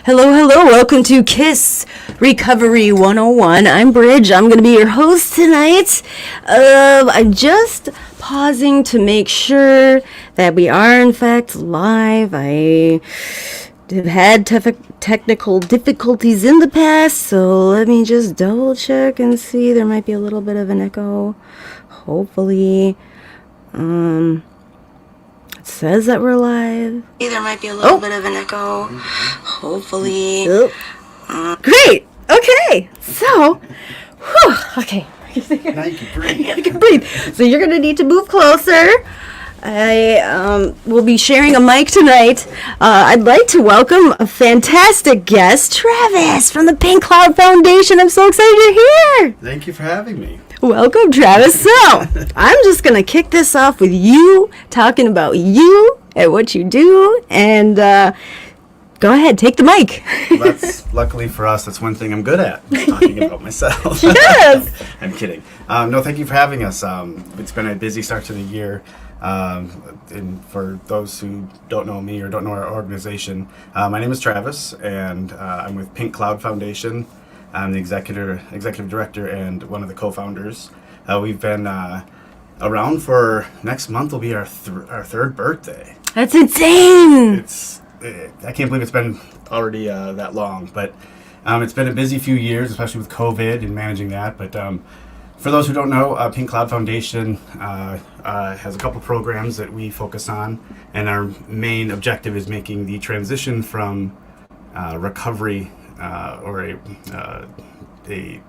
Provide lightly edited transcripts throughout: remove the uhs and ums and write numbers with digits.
Hello, welcome to K.I.S.S Recovery 101. I'm Bridge. I'm going to be your host tonight. I'm just pausing to make sure that we are in fact live. I have had technical difficulties in the past, so let me just double check and see. There might be a little bit of an echo. Hopefully, it says that we're live. There might be a little bit of an echo. Hopefully. Great. Okay. So, okay. Now you can breathe. I can breathe. So you're going to need to move closer. I will be sharing a mic tonight. I'd like to welcome a fantastic guest, Travis from the Pink Cloud Foundation. I'm so excited you're here. Thank you for having me. Welcome, Travis. So, I'm just going to kick this off with you talking about you and what you do. And go ahead, take the mic. That's luckily for us. That's one thing I'm good at, talking about myself. Yes. I'm kidding. No, thank you for having us. It's been a busy start to the year. And for those who don't know me or don't know our organization, my name is Travis, and I'm with Pink Cloud Foundation. I'm the executive director and one of the co-founders. We've been around for next month will be our third birthday. That's insane. I can't believe it's been already that long, but it's been a busy few years, especially with COVID and managing that. But for those who don't know, Pink Cloud Foundation has a couple programs that we focus on, and our main objective is making the transition from recovery or a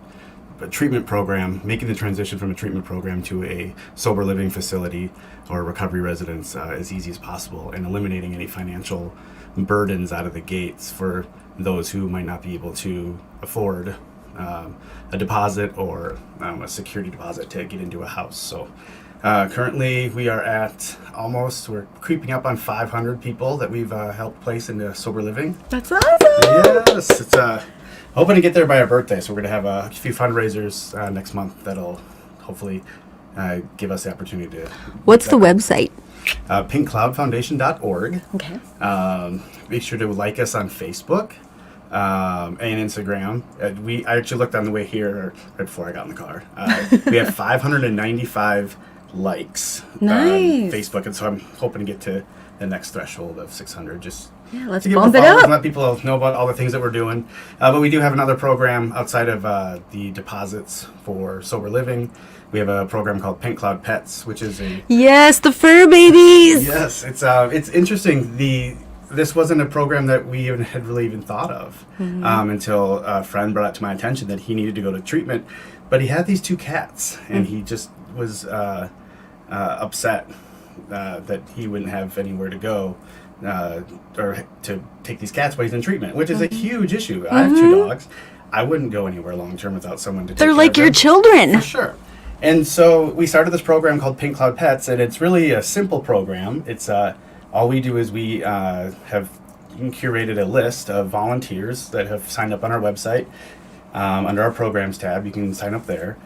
treatment program, making the transition from a treatment program to a sober living facility or recovery residence as easy as possible, and eliminating any financial burdens out of the gates for those who might not be able to afford a deposit or a security deposit to get into a house. So currently we are at we're creeping up on 500 people that we've helped place into sober living. That's awesome. Yes, it's hoping to get there by our birthday, so we're going to have a few fundraisers next month that'll hopefully give us the opportunity to... What's the website? pinkcloudfoundation.org. Okay. Make sure to like us on Facebook and Instagram. I actually looked on the way here right before I got in the car. We have 595 likes on Facebook, and so I'm hoping to get to the next threshold of 600. Let's bump it up. Let people know about all the things that we're doing. But we do have another program outside of the deposits for sober living. We have a program called Pink Cloud Pets, which is Yes, the fur babies. Yes, it's interesting. This wasn't a program that we had really even thought of until a friend brought it to my attention that he needed to go to treatment, but he had these two cats, and he just was upset that he wouldn't have anywhere to go or to take these cats while he's in treatment, which is a huge issue. I have two dogs. I wouldn't go anywhere long term without someone to take care of them. They're like your children. For sure. And so we started this program called Pink Cloud Pets, and it's really a simple program. It's all we do is we have curated a list of volunteers that have signed up on our website. Under our programs tab, you can sign up there.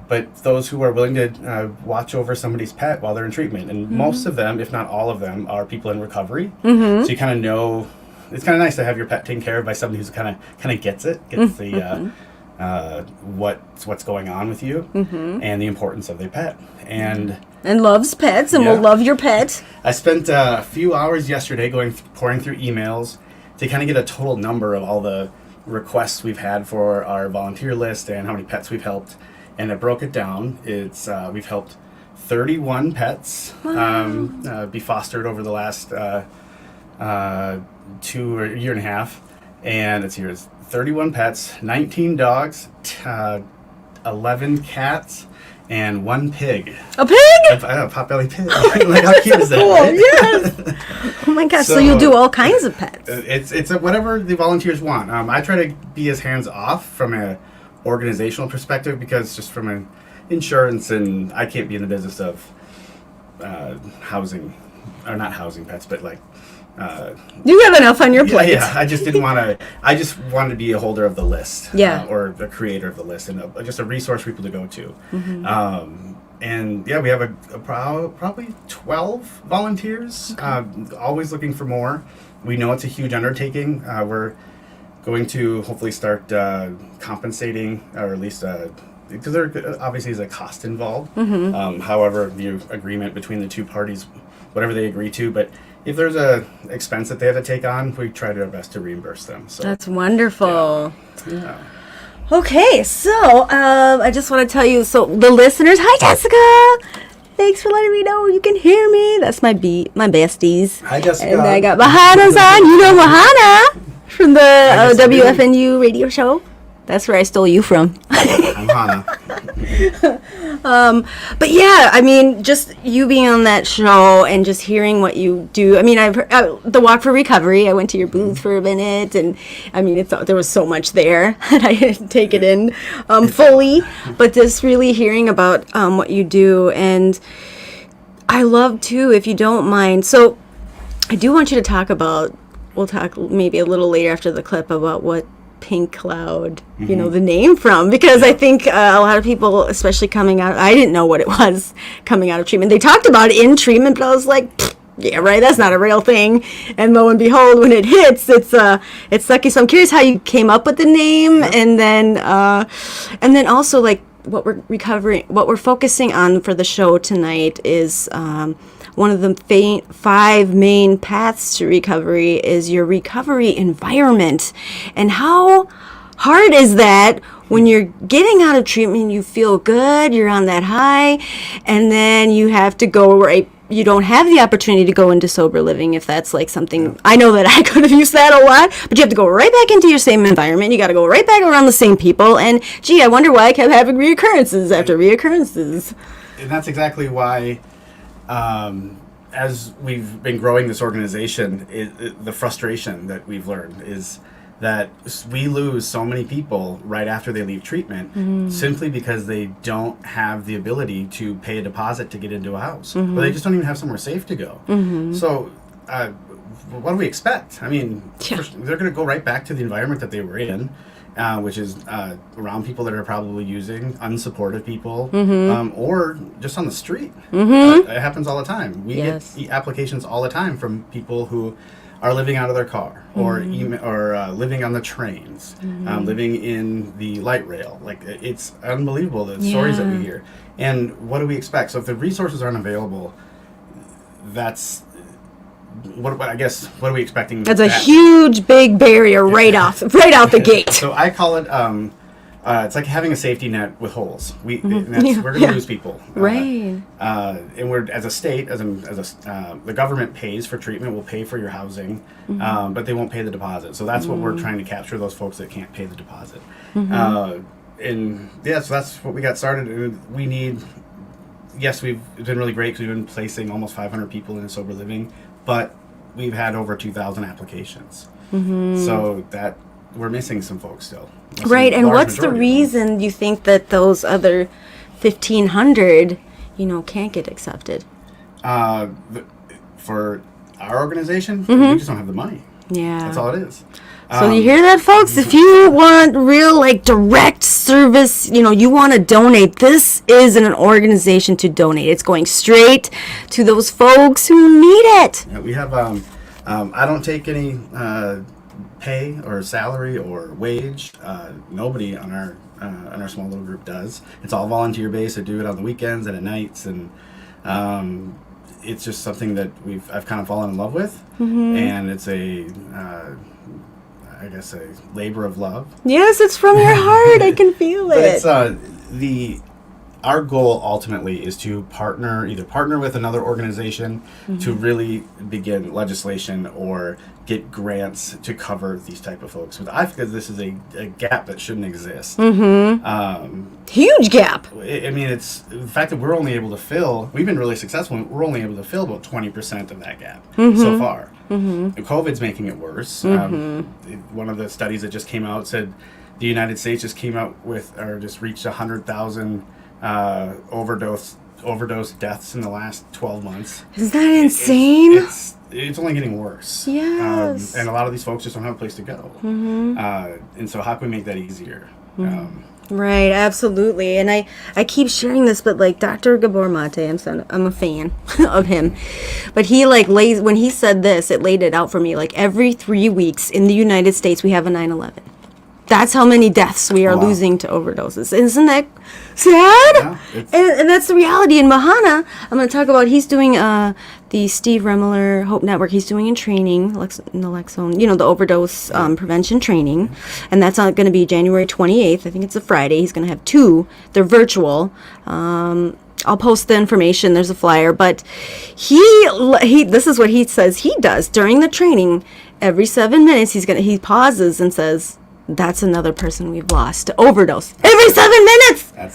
But those who are willing to watch over somebody's pet while they're in treatment, and most of them, if not all of them, are people in recovery. So you kind of know, it's kind of nice to have your pet taken care of by somebody who's kind of gets the what's going on with you and the importance of their pet, and loves pets and will love your pet. I spent a few hours yesterday pouring through emails to kind of get a total number of all the requests we've had for our volunteer list and how many pets we've helped, and I broke it down. It's we've helped 31 pets be fostered over the last 2 or year and a half, and it's 31 pets, 19 dogs, 11 cats, and 1 pig. A pig? I know, a potbelly pig. Like, how cute is that? Cool. Right? Yes. Oh my gosh! So you'll do all kinds of pets. It's whatever the volunteers want. I try to be as hands off from a organizational perspective, because just from an insurance, and I can't be in the business of housing, or not housing pets, but like. You have enough on your plate. Yeah, I just didn't want to. I just wanted to be a holder of the list, Yeah. Or the creator of the list, and just a resource for people to go to. And yeah, we have probably 12 volunteers, always looking for more. We know it's a huge undertaking. We're going to hopefully start compensating, or at least because there obviously is a cost involved. However, the agreement between the two parties, whatever they agree to, but if there's a expense that they have to take on, we try our best to reimburse them. So That's wonderful. yeah. Okay, so I just want to tell you, so the listeners, hi Jessica! Thanks for letting me know you can hear me. That's my besties. Hi, Jessica. And I got Mahana's on. You know Mahana from the WFNU radio show. That's where I stole you from. I'm Hana. But yeah, I mean, just you being on that show and just hearing what you do. I mean, I've heard, the Walk for Recovery. I went to your booth for a minute, and I mean, there was so much there, and I didn't take it in fully. But just really hearing about what you do, and I love too, if you don't mind. So I do want you to talk about. We'll talk maybe a little later after the clip about what Pink Cloud, you know, the name from, because I think a lot of people, especially coming out, I didn't know what it was coming out of treatment. They talked about it in treatment, but I was like, yeah, right, that's not a real thing. And lo and behold, when it hits, it's sucky. So I'm curious how you came up with the name, and then also like what we're focusing on for the show tonight is one of the 5 main paths to recovery is your recovery environment. And how hard is that when you're getting out of treatment, you feel good, you're on that high, and then you have to go right, you don't have the opportunity to go into sober living if that's like something, I know that I could have used that a lot, but you have to go right back into your same environment, you got to go right back around the same people, and gee, I wonder why I kept having reoccurrences after reoccurrences. And that's exactly why as we've been growing this organization, the frustration that we've learned is that we lose so many people right after they leave treatment simply because they don't have the ability to pay a deposit to get into a house. Or they just don't even have somewhere safe to go. So what do we expect? I mean, they're going to go right back to the environment that they were in. Which is around people that are probably using, unsupportive people, or just on the street. It happens all the time. We get applications all the time from people who are living out of their car, or living on the trains, living in the light rail. Like, it's unbelievable, the stories that we hear. And what do we expect? So if the resources aren't available, that's... What are we expecting? That's a huge, big barrier right out the gate. So I call it, it's like having a safety net with holes. We're going to lose people, right? And we're, as a state, the government pays for treatment, will pay for your housing, but they won't pay the deposit. So that's what we're trying to capture, those folks that can't pay the deposit. And yeah, so that's what we got started. And we need. Yes, it's been really great because we've been placing almost 500 people in sober living, but we've had over 2,000 applications. So that we're missing some folks still. Right, and what's the reason you think that those other 1,500, can't get accepted? For our organization, we just don't have the money. Yeah. That's all it is. So you hear that, folks? If you want real, direct service, you want to donate, this is an organization to donate. It's going straight to those folks who need it. Yeah, we have, I don't take any pay or salary or wage. Nobody on our small little group does. It's all volunteer based. I do it on the weekends and at nights, and it's just something that I've kind of fallen in love with, and it's a labor of love. Yes, it's from your heart. I can feel it. But it's our goal ultimately is to either partner with another organization to really begin legislation or get grants to cover these type of folks. Because this is a gap that shouldn't exist. Huge gap. I mean, it's the fact that we're only able to fill. We've been really successful. We're only able to fill about 20% of that gap so far. COVID's making it worse. One of the studies that just came out said the United States just reached 100,000 overdose deaths in the last 12 months. Isn't that insane? It's only getting worse. Yes. And a lot of these folks just don't have a place to go. And so how can we make that easier? Right, absolutely. And I keep sharing this, but like Dr. Gabor Mate, I'm a fan of him. But he like when he said this, it laid it out for me. Like every 3 weeks in the United States, we have a 9/11. That's how many deaths we are losing to overdoses. Isn't that sad? Yeah, and that's the reality. In Mahana, I'm going to talk about, he's doing the Steve Remler Hope Network. He's doing in training, naloxone, the overdose prevention training. And that's going to be January 28th. I think it's a Friday. He's going to have 2. They're virtual. I'll post the information. There's a flyer. But he this is what he says he does during the training. Every 7 minutes, he pauses and says, that's another person we've lost to overdose. Every 7 minutes! I'm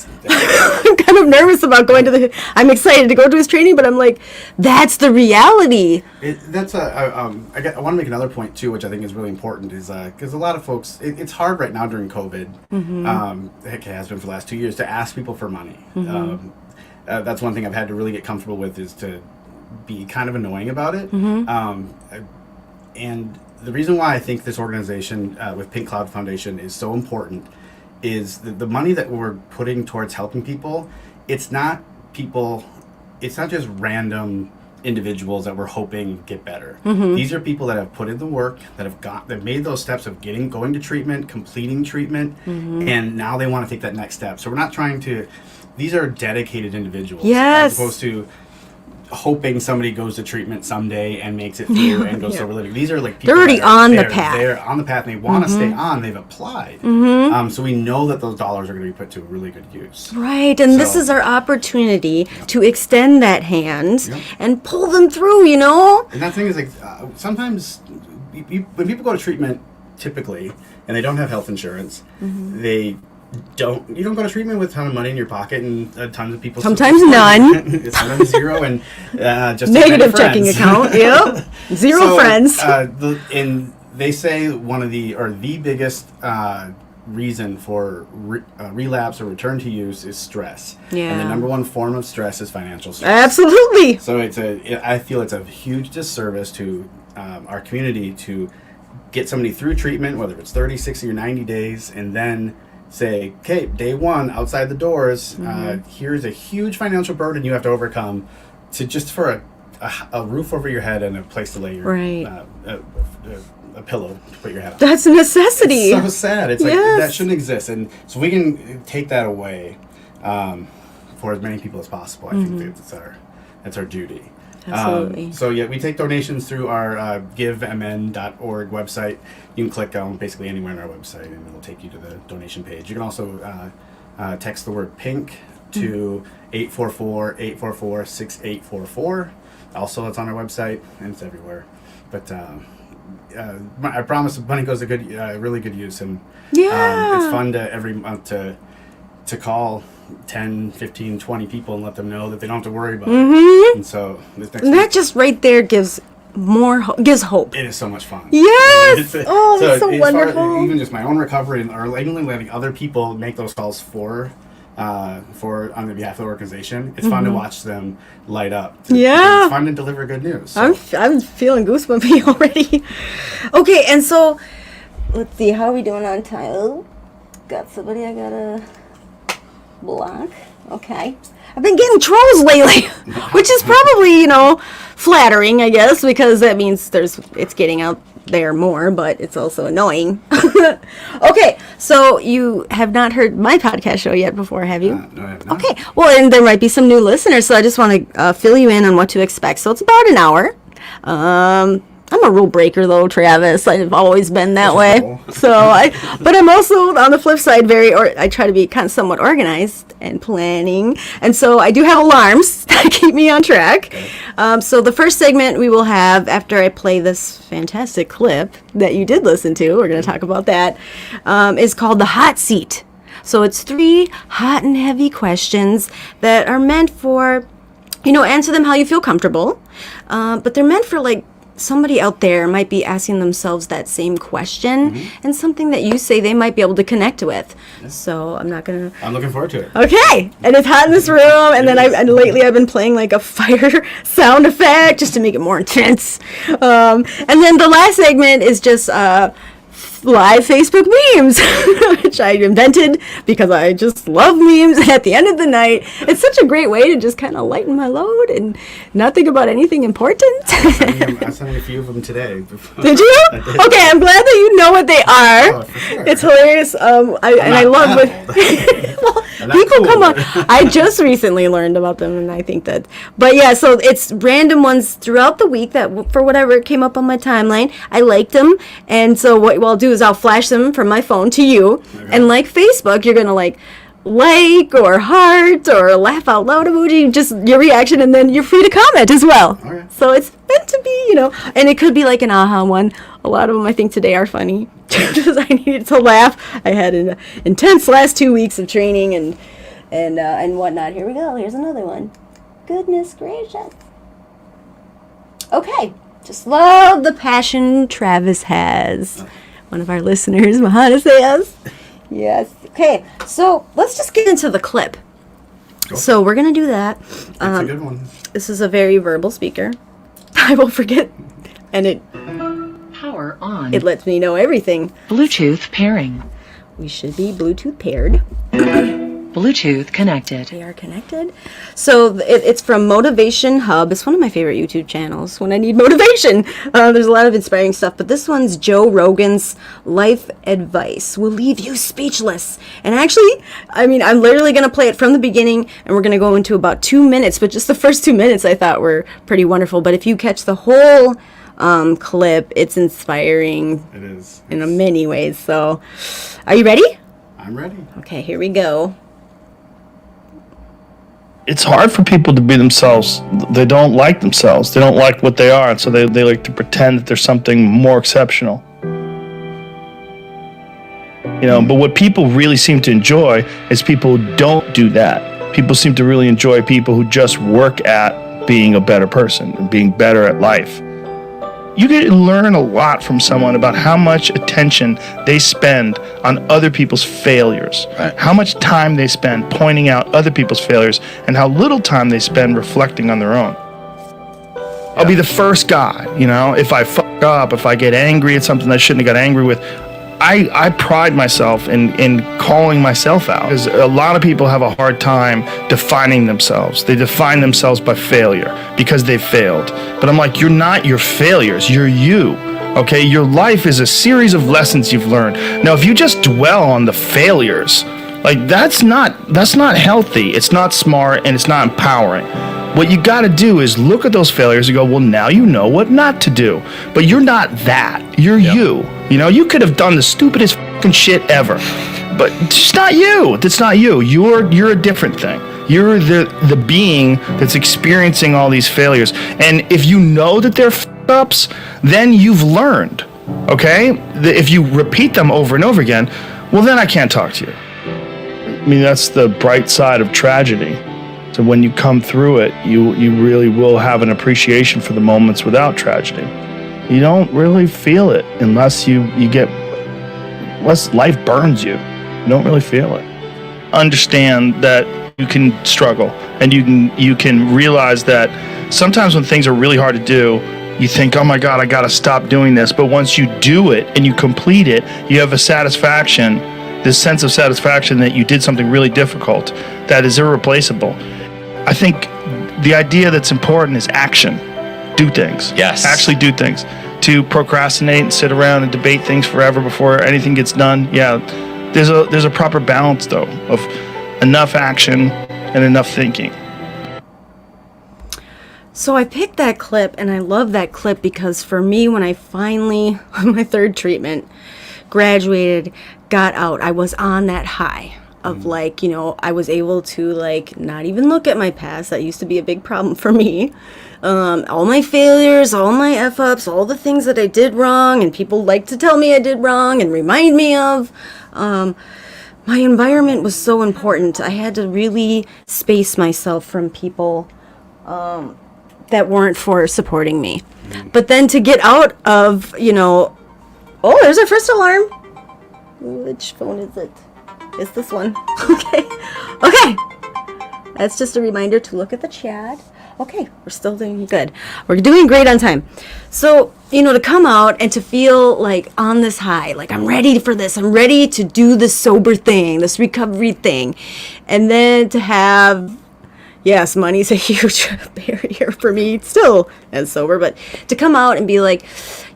kind of nervous about I'm excited to go to his training, but I'm like, that's the reality. I want to make another point, too, which I think is really important, is because a lot of folks, it's hard right now during COVID, it has been for the last 2 years, to ask people for money. That's one thing I've had to really get comfortable with, is to be kind of annoying about it. And the reason why I think this organization with Pink Cloud Foundation is so important is the money that we're putting towards helping people. It's not just random individuals that we're hoping get better. These are people that have put in the work, that made those steps of going to treatment, completing treatment, and now they want to take that next step. So we're not trying to. These are dedicated individuals, yes, as opposed to hoping somebody goes to treatment someday and makes it through and goes sober living. These are like people they're already on the path. They're on the path and they want to stay on. They've applied. So we know that those dollars are going to be put to really good use. Right, and this is our opportunity to extend that hand and pull them through, And that thing is like, sometimes when people go to treatment, typically, and they don't have health insurance, you don't go to treatment with a ton of money in your pocket and tons of people. Sometimes none. Sometimes zero and just negative checking account. Yep. Zero friends. And they say one of the biggest reason for relapse or return to use is stress. Yeah. And the number one form of stress is financial stress. Absolutely. So I feel it's a huge disservice to our community to get somebody through treatment, whether it's 30, 60, or 90 days, and then say, okay, day 1, outside the doors, here's a huge financial burden you have to overcome for a roof over your head and a place to lay your a pillow to put your head on. That's a necessity. It's so sad. It's like that shouldn't exist, and so we can take that away for as many people as possible. I think that's our duty. Absolutely. So we take donations through our givemn.org website. You can click on basically anywhere on our website and it'll take you to the donation page. You can also text the word PINK to 844-844-6844. Also, it's on our website and it's everywhere. But I promise the money goes to really good use. And it's fun every month to call 10, 15, 20 people and let them know that they don't have to worry about it. And so that just right there gives hope. It is so much fun. Yes. That's so wonderful. Even just my own recovery, or even letting other people make those calls on the behalf of the organization. It's fun to watch them light up. It's fun to deliver good news. So. I'm feeling goosebumpy already. Okay, and so let's see, how are we doing on time? Got somebody I gotta block. Okay. I've been getting trolls lately, which is probably, flattering, I guess, because that means it's getting out there more, but it's also annoying. Okay, so you have not heard my podcast show yet before, have you? No, I have not. Okay, well, and there might be some new listeners, so I just want to fill you in on what to expect. So it's about an hour. I'm a rule breaker, though, Travis. I've always been that way. But I'm also, on the flip side, I try to be kind of somewhat organized and planning. And so I do have alarms that keep me on track. Okay. So the first segment we will have, after I play this fantastic clip that you did listen to, we're going to talk about that, is called the Hot Seat. So it's 3 hot and heavy questions that are meant for, answer them how you feel comfortable. But they're meant for, somebody out there might be asking themselves that same question, and something that you say they might be able to connect with. Yeah. So I'm looking forward to it. Okay, and it's hot in this room, and then lately I've been playing a fire sound effect just to make it more intense. And then the last segment is just live Facebook memes, which I invented because I just love memes at the end of the night. It's such a great way to just kind of lighten my load and not think about anything important. I sent a few of them today. Did you? Okay, I'm glad that you know what they are. Oh, for sure. It's hilarious. I love it. Well, people come on. I just recently learned about them, and I think that. But yeah, so it's random ones throughout the week that, for whatever came up on my timeline, I liked them, and so what I'll do is I'll flash them from my phone to you, and like Facebook, you're gonna like or heart or laugh out loud emoji, just your reaction, and then you're free to comment as well. Okay. So it's meant to be, and it could be like an aha one. A lot of them I think today are funny because I needed to laugh. I had an intense last 2 weeks of training and whatnot. Here we go. Here's another one. Goodness gracious. Okay. Just love the passion Travis has. One of our listeners, Mahana says. Yes. Okay, so let's just get into the clip. So we're going to do that. It's a good one. This is a very verbal speaker. I won't forget. And Power on. it lets me know everything. Bluetooth pairing. We should be Bluetooth paired. Bluetooth connected. They are connected. So it's from Motivation Hub. It's one of my favorite YouTube channels when I need motivation. There's a lot of inspiring stuff, but this one's Joe Rogan's life advice will leave you speechless. And actually, I'm literally going to play it from the beginning, and we're going to go into about 2 minutes, but just the first 2 minutes I thought were pretty wonderful. But if you catch the whole clip, it's inspiring. It is. In many ways. So, are you ready? I'm ready. Okay, here we go. It's hard for people to be themselves. They don't like themselves. They don't like what they are, and so they like to pretend that there's something more exceptional. But what people really seem to enjoy is people who don't do that. People seem to really enjoy people who just work at being a better person and being better at life. You can learn a lot from someone about how much attention they spend on other people's failures, how much time they spend pointing out other people's failures, and how little time they spend reflecting on their own. I'll be the first guy, if I fuck up, if I get angry at something I shouldn't have got angry with. I pride myself in calling myself out, because a lot of people have a hard time defining themselves. They define themselves by failure because they failed. But I'm like, you're not your failures, you're you. Okay, your life is a series of lessons you've learned. Now, if you just dwell on the failures, like that's not healthy. It's not smart, and it's not empowering. What you got to do is look at those failures and go, well, now you know what not to do. But you're not that. You're you. You could have done the stupidest fucking shit ever, but it's not you. That's not you. You're a different thing. You're the being that's experiencing all these failures. And if you know that they're f-ups, then you've learned. Okay? If you repeat them over and over again, well, then I can't talk to you. That's the bright side of tragedy. So when you come through it, you really will have an appreciation for the moments without tragedy. You don't really feel it unless unless life burns you. You don't really feel it. Understand that you can struggle, and you can realize that sometimes when things are really hard to do, you think, oh my God, I gotta stop doing this. But once you do it and you complete it, you have a satisfaction, this sense of satisfaction that you did something really difficult that is irreplaceable. I think the idea that's important is action. Do things. Yes. Actually do things. To procrastinate and sit around and debate things forever before anything gets done, yeah, there's a proper balance, though, of enough action and enough thinking. So I picked that clip, and I love that clip because for me, when I finally, on my third treatment, graduated, got out, I was on that high of I was able to not even look at my past. That used to be a big problem for me. All my failures, all my F-ups, all the things that I did wrong and people like to tell me I did wrong and remind me of. My environment was so important. I had to really space myself from people that weren't for supporting me. But then to get out of, oh, there's our first alarm. Which phone is it? It's this one. Okay. That's just a reminder to look at the chat. Okay, we're still doing good. We're doing great on time. So, to come out and to feel like on this high, like I'm ready for this. I'm ready to do this sober thing, this recovery thing. And then to have, yes, money's a huge barrier for me still as sober, but to come out and be like,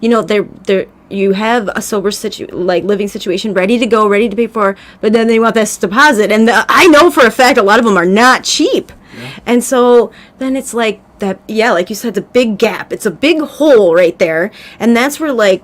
you have a sober living situation ready to go, ready to pay for, but then they want this deposit. And I know for a fact a lot of them are not cheap. Yeah. And so then it's like that, like you said, it's a big gap. It's a big hole right there. And that's where like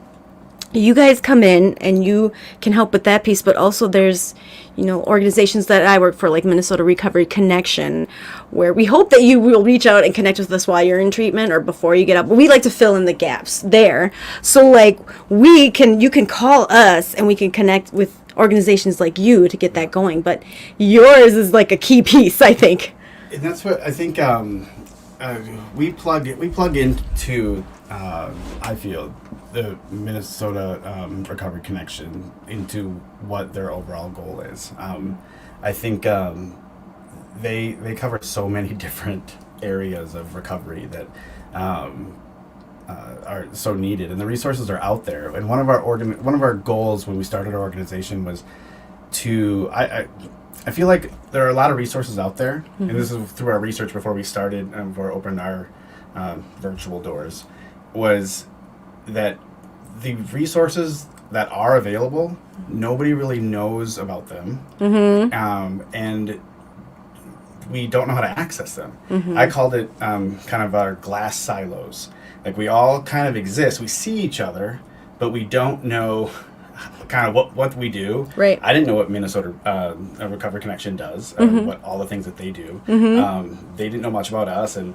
you guys come in and you can help with that piece, but also there's, organizations that I work for, like Minnesota Recovery Connection, where we hope that you will reach out and connect with us while you're in treatment or before you get out. But we like to fill in the gaps there. So like you can call us and we can connect with organizations like you to get that going. But yours is like a key piece, I think. And that's what I think we plug into, I feel, the Minnesota Recovery Connection into what their overall goal is. I think they cover so many different areas of recovery that are so needed, and the resources are out there. And one of our goals when we started our organization was to I feel like there are a lot of resources out there, and this is through our research before we started, before we opened our virtual doors, was that the resources that are available, nobody really knows about them, and we don't know how to access them. I called it kind of our glass silos. Like we all kind of exist, we see each other, but we don't know kind of what we do. Right. I didn't know what Minnesota Recovery Connection does, what all the things that they do. They didn't know much about us, and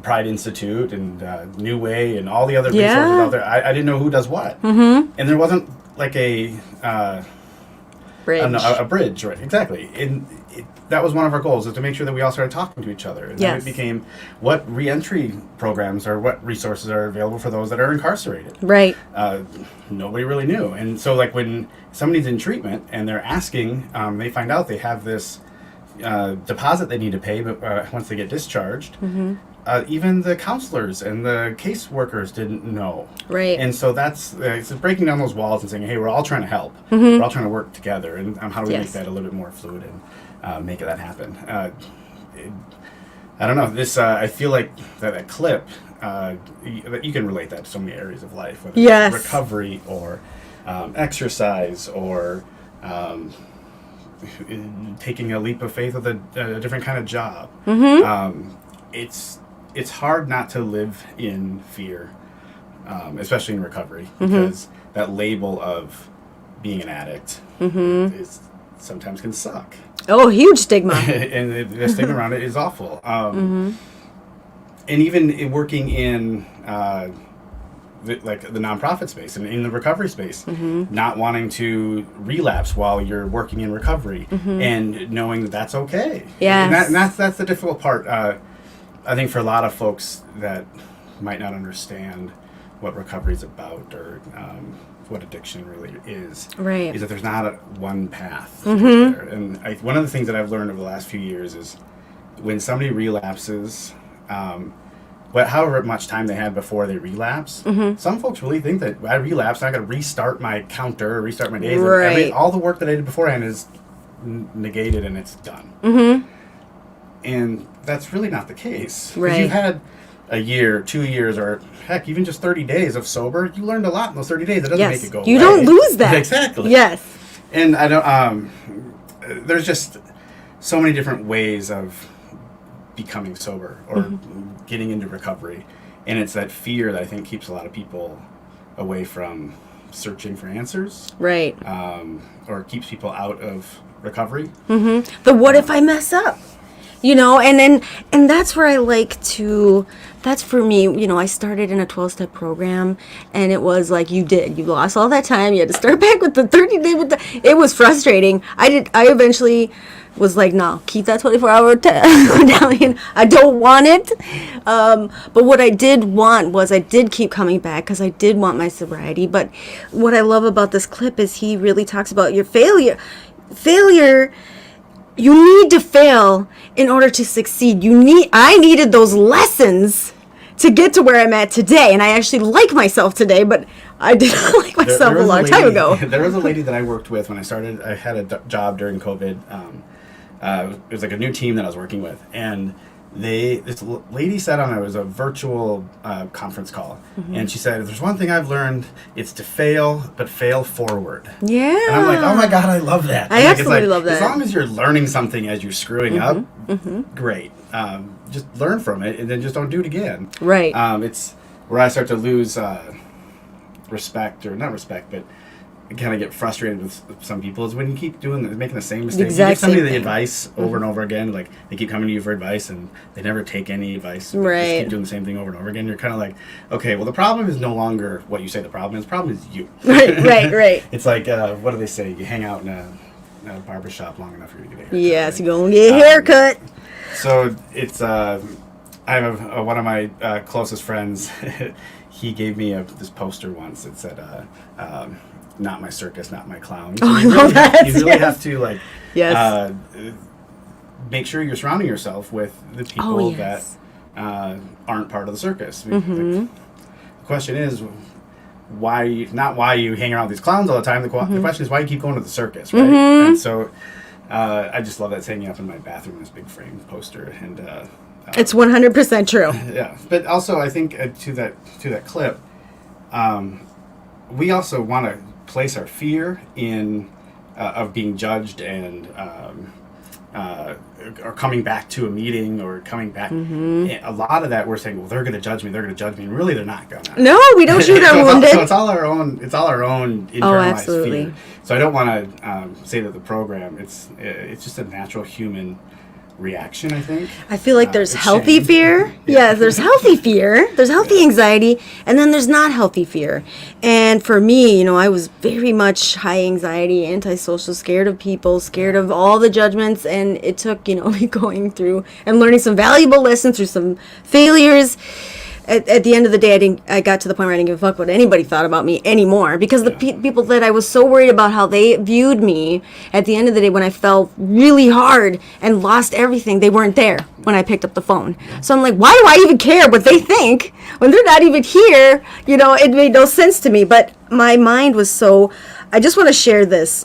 Pride Institute and New Way and all the other resources out there. I didn't know who does what. And there wasn't like a bridge. A bridge, right? Exactly. And that was one of our goals, is to make sure that we all started talking to each other. And then it became what reentry programs or what resources are available for those that are incarcerated. Right. Nobody really knew. And so like when somebody's in treatment and they're asking, they find out they have this deposit they need to pay but once they get discharged. Even the counselors and the case workers didn't know. Right. And so that's it's breaking down those walls and saying, hey, we're all trying to help. We're all trying to work together. And how do we make that a little bit more fluid and make that happen? I don't know. This I feel like that clip, you can relate that to so many areas of life, whether it's recovery or exercise or taking a leap of faith with a different kind of job. It's hard not to live in fear, especially in recovery, because that label of being an addict is sometimes can suck. Oh, huge stigma. And the stigma around it is awful. And even working in the nonprofit space and in the recovery space, not wanting to relapse while you're working in recovery and knowing that that's okay. Yeah, and that's the difficult part. I think for a lot of folks that might not understand what recovery is about or what addiction really is that there's not one path there. And one of the things that I've learned over the last few years is when somebody relapses, but however much time they had before they relapse, some folks really think that I relapsed, I got to restart my counter, or restart my days. And all the work that I did beforehand is negated and it's done. And that's really not the case. Because you've had a year, 2 years, or heck, even just 30 days of sober, you learned a lot in those 30 days. It doesn't make it go away. You don't lose that. Exactly. Yes. And I don't. There's just so many different ways of becoming sober or getting into recovery, and it's that fear that I think keeps a lot of people away from searching for answers. Right. Or keeps people out of recovery. The what if I mess up? And that's where I like to, that's for me, I started in a 12-step program, and it was like you lost all that time, you had to start back with the 30-day, it was frustrating. I eventually was like, no, keep that 24-hour medallion. I don't want it. But what I did want was I did keep coming back because I did want my sobriety. But what I love about this clip is he really talks about your failure. you need to fail in order to succeed. I needed those lessons to get to where I'm at today. And I actually like myself today, but I did not like myself a long time ago. There was a lady that I worked with when I started. I had a job during COVID. It was like a new team that I was working with. And this lady sat on, it was a virtual conference call, and she said, if there's one thing I've learned, it's to fail, but fail forward. Yeah. And I'm like, oh my God, I love that. I absolutely love that. As long as you're learning something as you're screwing up, great. Just learn from it, and then just don't do it again. Right. It's where I start to lose respect, or not respect, but kind of get frustrated with some people is when you keep making the same mistake. You give somebody the advice over and over again, like they keep coming to you for advice and they never take any advice. Right. Just keep doing the same thing over and over again. You're kind of like, okay, well the problem is no longer what you say the problem is. The problem is you. Right. It's like, what do they say? You hang out in a barber shop long enough for you to get a haircut. Yes, you go and get a haircut. So it's, I have one of my closest friends, he gave me this poster once that said, not my circus, not my clown. So you really have to make sure you're surrounding yourself with the people that aren't part of the circus. The question is not why you hang around with these clowns all the time. The question is why you keep going to the circus, right? And so I just love that's hanging up in my bathroom, this big frame poster, and it's 100% true. Yeah, but also I think to that clip, we also want to place our fear in of being judged and or coming back to a meeting or coming back. A lot of that we're saying, well, they're going to judge me, and really they're not going to. No, we don't shoot our wounded. So it's all our own internalized fear. So I don't want to say that the program it's just a natural human reaction, I think. I feel like there's healthy fear. Yeah, there's healthy fear. There's healthy anxiety, and then there's not healthy fear. And for me, I was very much high anxiety, antisocial, scared of people, scared of all the judgments, and it took, me going through and learning some valuable lessons through some failures. At the end of the day, I got to the point where I didn't give a fuck what anybody thought about me anymore, because the people that I was so worried about how they viewed me, at the end of the day, when I fell really hard and lost everything, they weren't there when I picked up the phone. So I'm like, why do I even care what they think when they're not even here? It made no sense to me. But my mind was so... I just want to share this.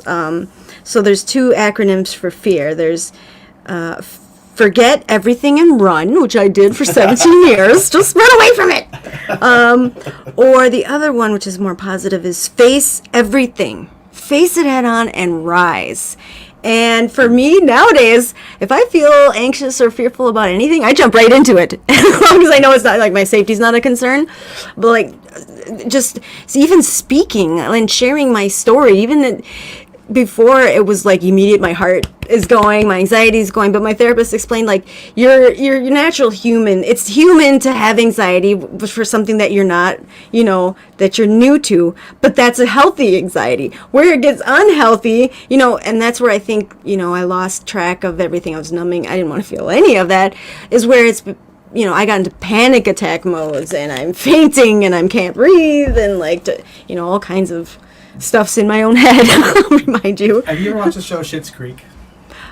So there's 2 acronyms for fear. There's... forget everything and run, which I did for 17 years. Just run away from it. Or the other one, which is more positive, is face everything. Face it head on and rise. And for me nowadays, if I feel anxious or fearful about anything, I jump right into it. As long as I know it's not like my safety's not a concern. But even speaking and sharing my story, even before it was like immediate, my heart is going, my anxiety is going, but my therapist explained, like, you're natural human. It's human to have anxiety for something that you're not, that you're new to, but that's a healthy anxiety. Where it gets unhealthy, and that's where I think, I lost track of everything. I was numbing. I didn't want to feel any of that, is where it's, I got into panic attack modes, and I'm fainting, and I can't breathe, and all kinds of stuff's in my own head. I'll remind you. Have you ever watched the show Schitt's Creek?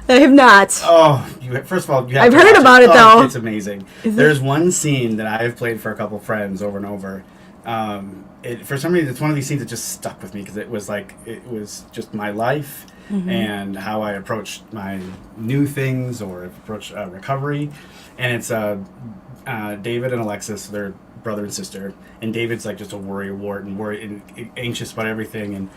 I have not. Oh, first of all, you have I've to heard watch about it though. It's amazing. There's one scene that I've played for a couple friends over and over. For some reason, it's one of these scenes that just stuck with me because it was just my life and how I approached my new things or approach recovery. And it's David and Alexis, they're brother and sister, and David's like just a worrywart and anxious about everything, and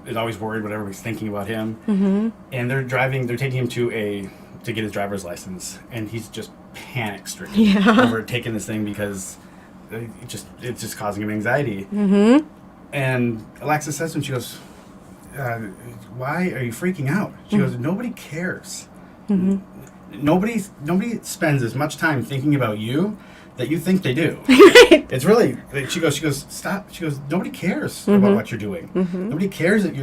is always worried what everybody's thinking about him. And they're taking him to get his driver's license, and he's just panic stricken over taking this thing because it's just causing him anxiety. And Alexis says to him, she goes, why are you freaking out? She goes, nobody cares. Nobody spends as much time thinking about you that you think they do. It's really, she goes, stop. She goes, nobody cares about what you're doing. Nobody cares if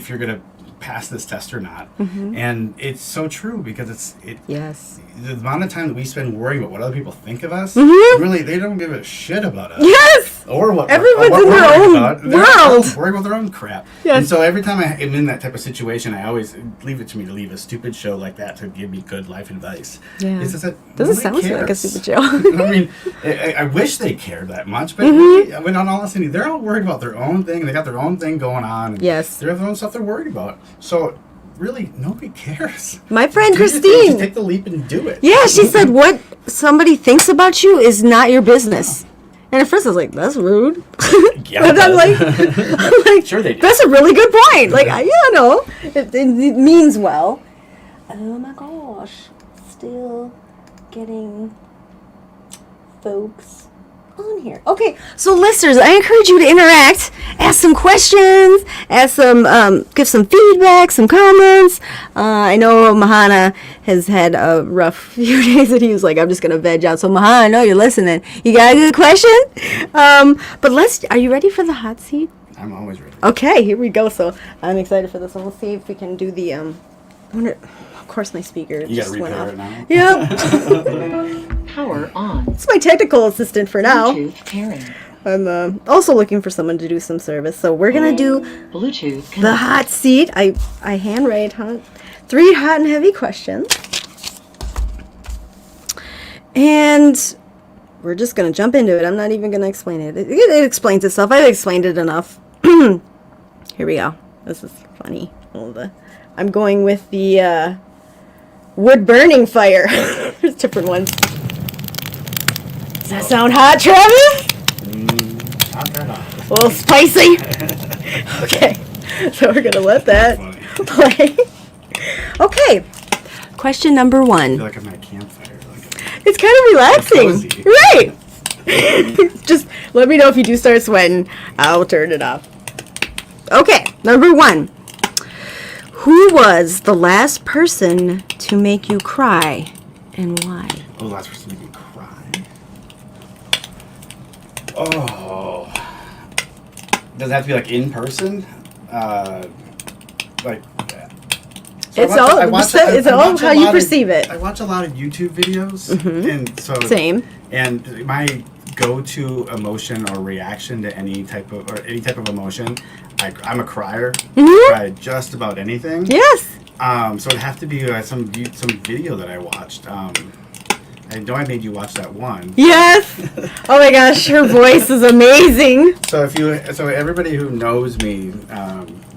you're going to pass this test or not. And it's so true because yes. The amount of time that we spend worrying about what other people think of us, really, they don't give a shit about us. Yes! or what Everyone's what in their we're worried own about. They're world. worried about their own crap. Yes. And so every time I am in that type of situation, I always leave it to me to leave a stupid show like that to give me good life advice. Yeah. It's just that Doesn't nobody sound like a cares. stupid show. I mean, I wish they cared that much, but Mm-hmm. I mean, on honesty, they're all worried about their own thing. They got their own thing going on. And Yes. they have their own stuff they're worried about. So really, nobody cares. My friend Do your thing. Christine. Just take the leap and do it. Yeah, she said what somebody thinks about you is not your business. And at first I was like, that's rude. Yeah, But I'm like, Sure they do. that's a really good point. Like, no, it means well. Oh my gosh. Still getting folks on here. Okay, so listeners, I encourage you to interact, ask some questions, ask some, give some feedback, some comments. I know Mahana has had a rough few days, and he was like, "I'm just gonna veg out." So Mahana, I know you're listening. You got a good question? But are you ready for the hot seat? I'm always ready. Okay, here we go. So I'm excited for this one. We'll see if we can do the of course, my speaker You just gotta went repair off. it now. Yep. Power on. It's my technical assistant for now. Bluetooth pairing. I'm also looking for someone to do some service. So we're going to do Bluetooth the connected. hot seat. I handwrite 3 hot and heavy questions. And we're just going to jump into it. I'm not even going to explain it. It explains itself. I've explained it enough. Here we go. This is funny. I'm going with the wood burning fire. There's different ones. Does that sound hot, Travis? Not that hot. A little spicy. Okay, so we're gonna let that play. Okay, question number I 1. feel like I'm at a campfire. It's kind of relaxing, It's right? Just let me know if you do start sweating. I'll turn it off. Okay, number 1. Who was the last person to make you cry, and why? Oh, last person made me cry. Oh. Does it have to be like in person? Like. So It's all how you perceive it. I watch a lot of YouTube videos, and so Same. And my go-to emotion or reaction to any type of emotion, I'm a crier. I cry just about anything. Yes. So it'd have to be some video that I watched. I know I made you watch that one. Yes. Oh my gosh, her voice is amazing. So everybody who knows me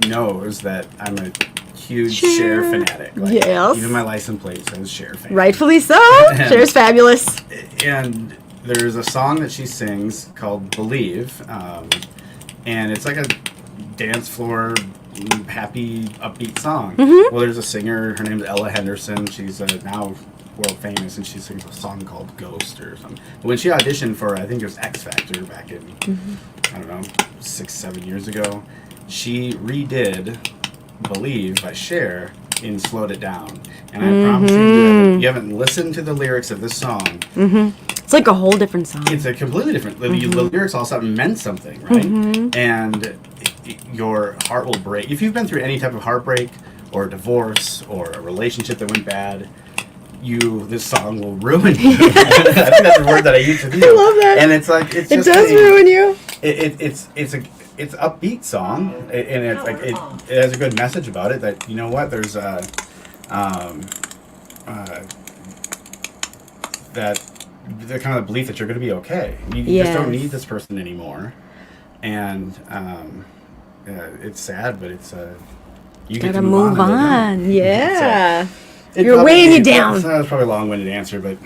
knows that I'm a huge Cher fanatic. Like, Yes. Even my license plate says Cher fan. Rightfully so. Cher's fabulous. And there's a song that she sings called "Believe," and it's like a dance floor, happy, upbeat song. Well, there's a singer. Her name's Ella Henderson. She's now world famous, and she sings a song called "Ghost" or something. But when she auditioned for, I think it was X Factor back in, I don't know, 6-7 years ago, she redid "Believe" by Cher and slowed it down. And I promise you haven't listened to the lyrics of this song. It's like a whole different song. It's a completely different. The lyrics all of a sudden meant something, right? And your heart will break if you've been through any type of heartbreak or divorce or a relationship that went bad. This song will ruin you. I think that's the word that I use with you. I love that. And it's like it does ruin you. It's upbeat song, and it's like it has a good message about it. That you know what, there's that the kind of belief that you're going to be okay. You just don't need this person anymore, and it's sad, but it's you Gotta get to move on. on. Yeah. So, You're weighing you down. That's probably a long-winded answer, but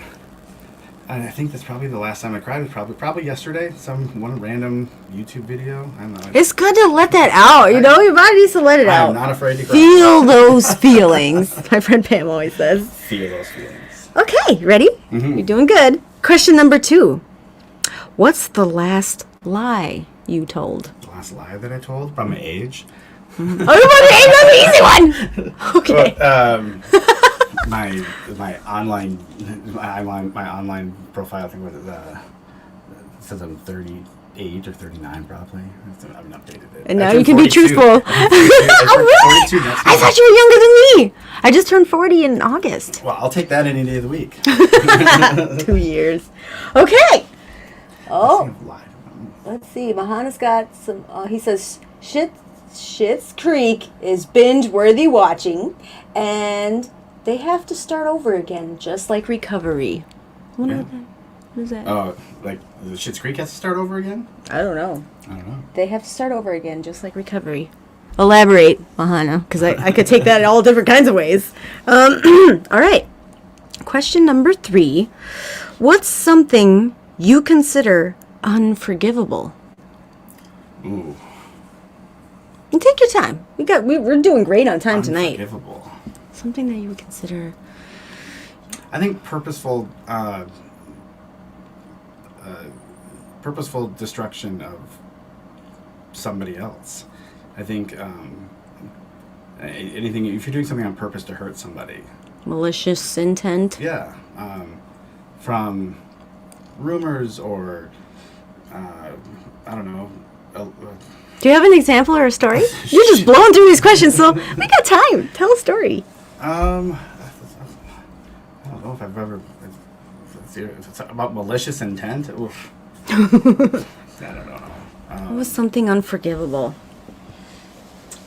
I think that's probably the last time I cried. Was probably yesterday. One random YouTube video. I don't know. It's good to let that out. You know, your body needs to let it out. I'm not afraid to cry. Feel those feelings. My friend Pam always says. Feel those feelings. Okay, ready? You're doing good. Question number 2. What's the last lie you told? The last lie that I told about my age. Oh, you want the easy one. Okay. My online profile, I think it says I'm 38 or 39 probably. I haven't updated it. And I now turned you can be 42. truthful. Oh, really? 42 next I month. thought you were younger than me. I just turned 40 in August. Well, I'll take that any day of the week. 2 years. Okay. Oh. I've lied. let's see. Mahana's got some. He says Schitt's Creek is binge-worthy watching, and they have to start over again, just like Recovery. What is that? Oh, like the Schitt's Creek has to start over again? I don't know. I don't know. They have to start over again, just like Recovery. Elaborate, Mahana, because I could take that in all different kinds of ways. All right. Question number 3. What's something you consider unforgivable? Ooh. And take your time. We're doing great on time tonight. Unforgivable. Something that you would consider. I think purposeful destruction of somebody else. I think anything, if you're doing something on purpose to hurt somebody. Malicious intent. Yeah. From rumors or, I don't know. Do you have an example or a story? You're just blowing through these questions, so we got time. Tell a story. I don't know if I've ever. If it's about malicious intent. Oof. I don't know. What was something unforgivable?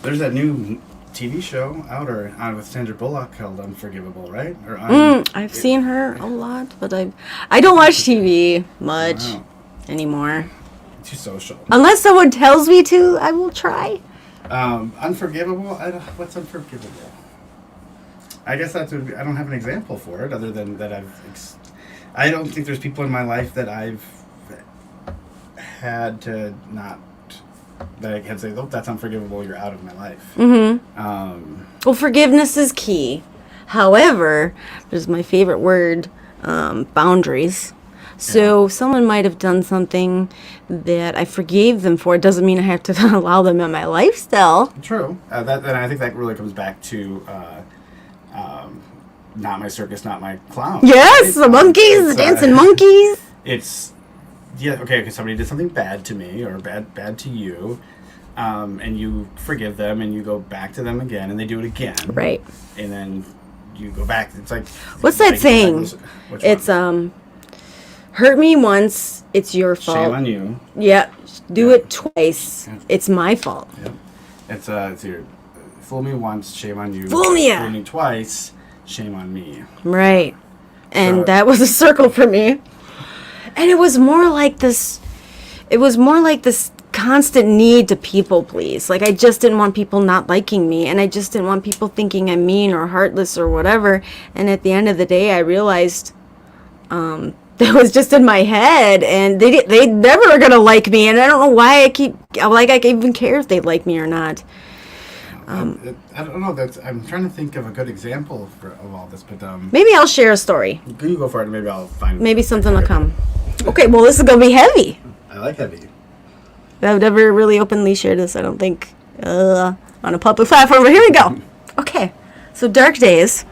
There's that new TV show out with Sandra Bullock called Unforgivable, right? Or I've seen her a lot, but I don't watch TV much anymore. Too social. Unless someone tells me to, I will try. Unforgivable. What's unforgivable? I guess I don't have an example for it other than that I don't think there's people in my life that I've had to not, that I can say, oh, that's unforgivable, you're out of my life. Mm-hmm. Well, forgiveness is key. However, there's my favorite word, boundaries. So someone might have done something that I forgave them for. It doesn't mean I have to allow them in my life still. True. And I think that really comes back to not my circus, not my clown. Yes, right? the monkeys, the dancing monkeys. It's, okay, somebody did something bad to me or bad to you, and you forgive them and you go back to them again and they do it again. Right. And then you go back. It's like... What's that saying? It's, hurt me once, it's your fault. Shame on you. Yeah, do it twice, it's my fault. Yep. It's your fool me once, shame on you. Fool me twice, shame on me. Right. And that was a circle for me. And it was more like this constant need to people please. Like, I just didn't want people not liking me, and I just didn't want people thinking I'm mean or heartless or whatever. And at the end of the day, I realized that was just in my head, and they never are gonna like me, and I don't know why I even care if they like me or not. I don't know. I'm trying to think of a good example of all this, but maybe I'll share a story. you go for it, and maybe I'll find. Maybe something will come. Okay, well, this is gonna be heavy. I like heavy. I've never really openly shared this, I don't think, on a public platform, but here we go. Okay, so dark days.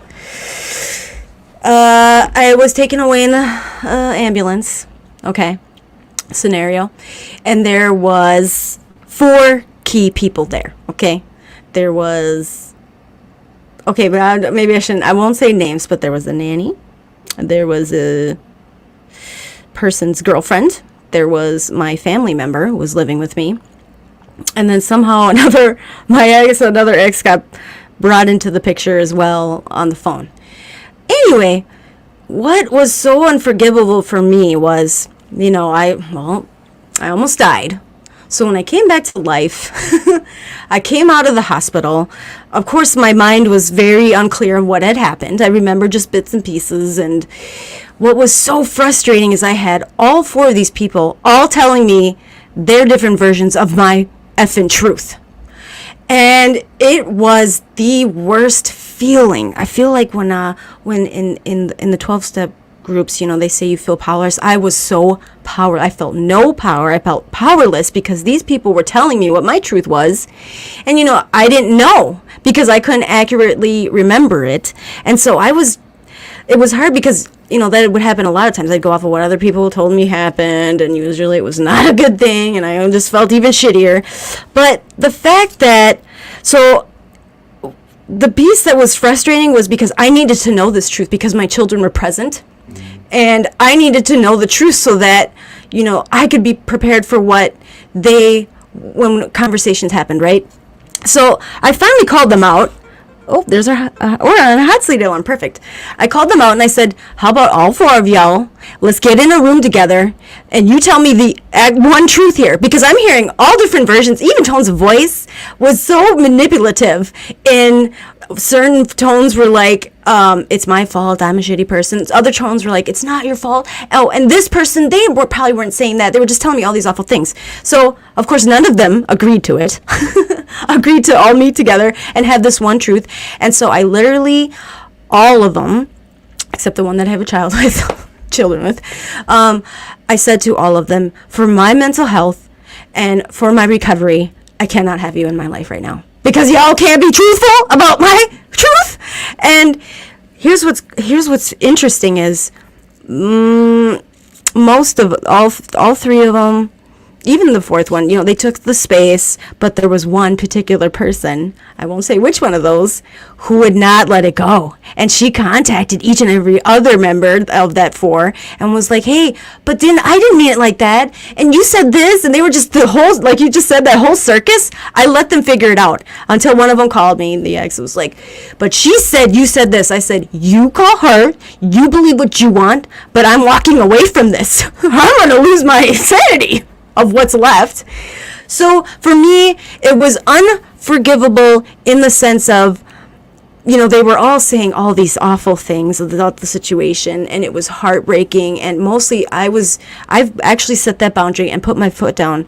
I was taken away in the ambulance. Okay, scenario. And there was 4 key people there. Okay, there was... Okay, but maybe I shouldn't... I won't say names, but there was a nanny. There was a person's girlfriend. There was my family member who was living with me. And then somehow another ex got brought into the picture as well on the phone. Anyway, what was so unforgivable for me was, I almost died. So when I came back to life, I came out of the hospital. Of course, my mind was very unclear on what had happened. I remember just bits and pieces. And what was so frustrating is I had all 4 of these people all telling me their different versions of my effing truth. And it was the worst feeling. I feel like when in the 12-step groups, they say you feel powerless. I was so powerless. I felt no power. I felt powerless because these people were telling me what my truth was. And, I didn't know because I couldn't accurately remember it. And so it was hard because, that would happen a lot of times. I'd go off of what other people told me happened, and usually it was not a good thing, and I just felt even shittier. But the fact that, the piece that was frustrating was because I needed to know this truth because my children were present. And I needed to know the truth so that, I could be prepared for what when conversations happened, right? So I finally called them out. Oh, there's we're on a hot seat one. Perfect. I called them out and I said, how about all 4 of y'all? Let's get in a room together and you tell me the one truth here, because I'm hearing all different versions. Even tones of voice was so manipulative. In certain tones were like, it's my fault, I'm a shitty person. Other tones were like, it's not your fault. Oh, and this person, probably weren't saying that. They were just telling me all these awful things. So, of course, none of them agreed to it. Agreed to all meet together and have this one truth. And so I literally, all of them, except the one that I have a child with, children with, I said to all of them, for my mental health and for my recovery, I cannot have you in my life right now. Because y'all can't be truthful about my truth. And here's what's interesting is most of all 3 of them, even the 4th one, they took the space, but there was one particular person, I won't say which one of those, who would not let it go. And she contacted each and every other member of that 4 and was like, hey, but I didn't mean it like that. And you said this, and they were just like you just said, that whole circus. I let them figure it out until one of them called me, and the ex was like, but she said, you said this. I said, you call her, you believe what you want, but I'm walking away from this. I'm going to lose my sanity of what's left. So for me, it was unforgivable in the sense of, they were all saying all these awful things about the situation, and it was heartbreaking. And mostly I've actually set that boundary and put my foot down,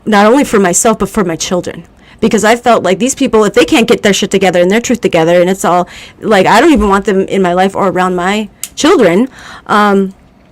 not only for myself, but for my children. Because I felt like these people, if they can't get their shit together and their truth together, and it's all like, I don't even want them in my life or around my children.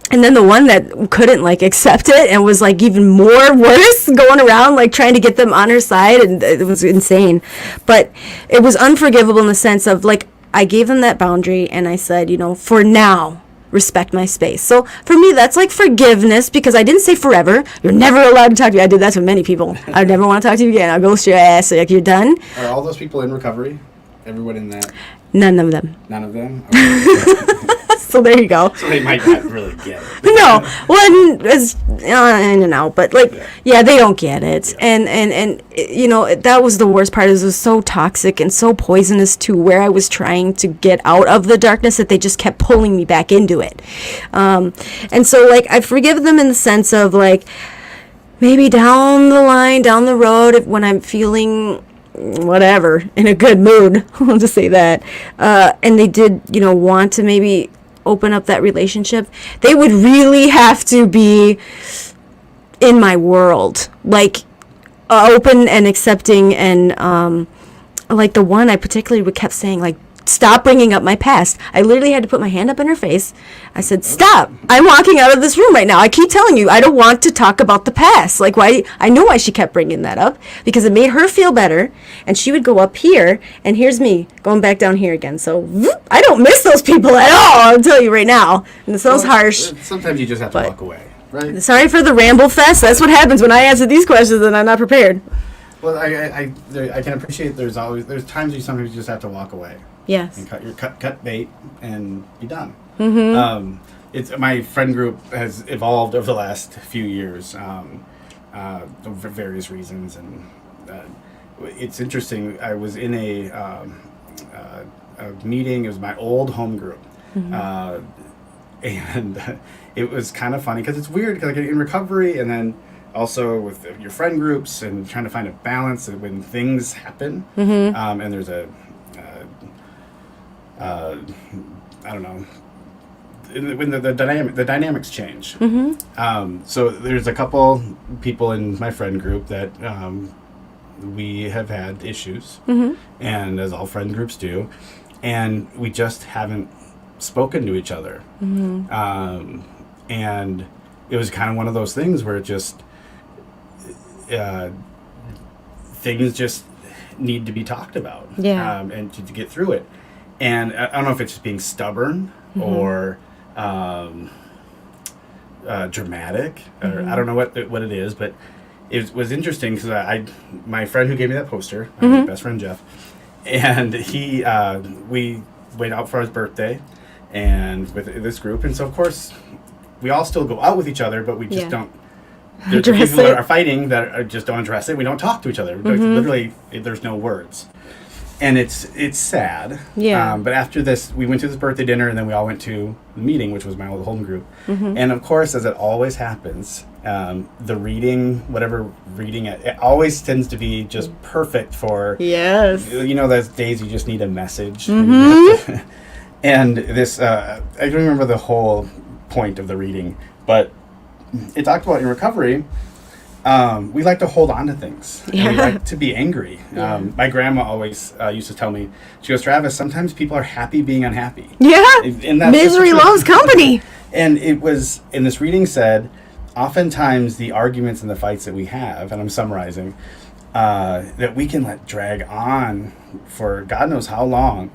And then the one that couldn't accept it and was even more worse, going around trying to get them on her side, and it was insane. But it was unforgivable in the sense of I gave them that boundary and I said, for now, respect my space. So for me, that's forgiveness, because I didn't say forever. You're never allowed to talk to me. I did that to many people. I never want to talk to you again. I'll ghost your ass. You're done. Are all those people in recovery? Everyone in that? None of them. None of them? Okay. So there you go. So they might not really get it. No, well, it's in and out, but they don't get it, and that was the worst part. Is it was so toxic and so poisonous to where I was trying to get out of the darkness, that they just kept pulling me back into it, and so I forgive them in the sense of maybe down the road, when I'm feeling whatever, in a good mood, I'll just say that, and they did want to maybe open up that relationship, they would really have to be in my world, open and accepting, and the one I particularly kept saying, stop bringing up my past. I literally had to put my hand up in her face. I said, stop. I'm walking out of this room right now. I keep telling you, I don't want to talk about the past. Why? I know why she kept bringing that up, because it made her feel better, and she would go up here, and here's me going back down here again. So I don't miss those people at all, I'll tell you right now. And it sounds harsh. Sometimes you just have to walk away, right? Sorry for the ramble fest. That's what happens when I answer these questions and I'm not prepared. Well, I can appreciate there's times you sometimes just have to walk away. Yes. And cut bait and be done. Mm-hmm. It's my friend group has evolved over the last few years, for various reasons, and it's interesting. I was in a meeting. It was my old home group, and it was kind of funny because it's weird, because in recovery, and then also with your friend groups, and trying to find a balance when things happen, and there's I don't know, when the dynamics change. So there's a couple people in my friend group that we have had issues, and as all friend groups do, and we just haven't spoken to each other. And it was kind of one of those things where it just things just need to be talked about, and to get through it. And I don't know if it's just being stubborn or dramatic, or I don't know what it is, but it was interesting because my friend who gave me that poster, my best friend Jeff, and he we went out for his birthday, and with this group, and so of course we all still go out with each other, but we just don't the Address people that it. are fighting that just don't address it. We don't talk to each other. Like, Mm-hmm. literally, there's no words. And it's sad. Yeah. But after this, we went to this birthday dinner, and then we all went to the meeting, which was my old home group. Mm-hmm. And of course, as it always happens, the reading, whatever reading, it always tends to be just perfect for, Yes. you know, those days you just need a message. Mm-hmm. And this, I don't remember the whole point of the reading, but it talked about in recovery, we like to hold on to things. And we Yeah. like to be angry. My grandma always used to tell me, she goes, Travis, sometimes people are happy being unhappy. Yeah. And that's just Misery the truth. loves company. And it was, in this reading said, oftentimes the arguments and the fights that we have, and I'm summarizing, that we can let drag on for God knows how long.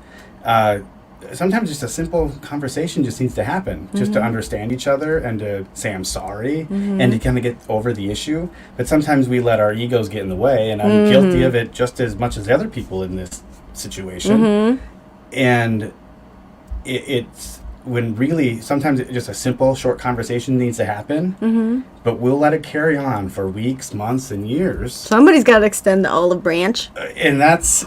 Sometimes just a simple conversation just needs to happen, just to understand each other and to say I'm sorry and to kind of get over the issue. But sometimes we let our egos get in the way, and I'm guilty of it just as much as the other people in this situation. And it's when really sometimes just a simple short conversation needs to happen, but we'll let it carry on for weeks, months, and years. Somebody's got to extend the olive branch. And that's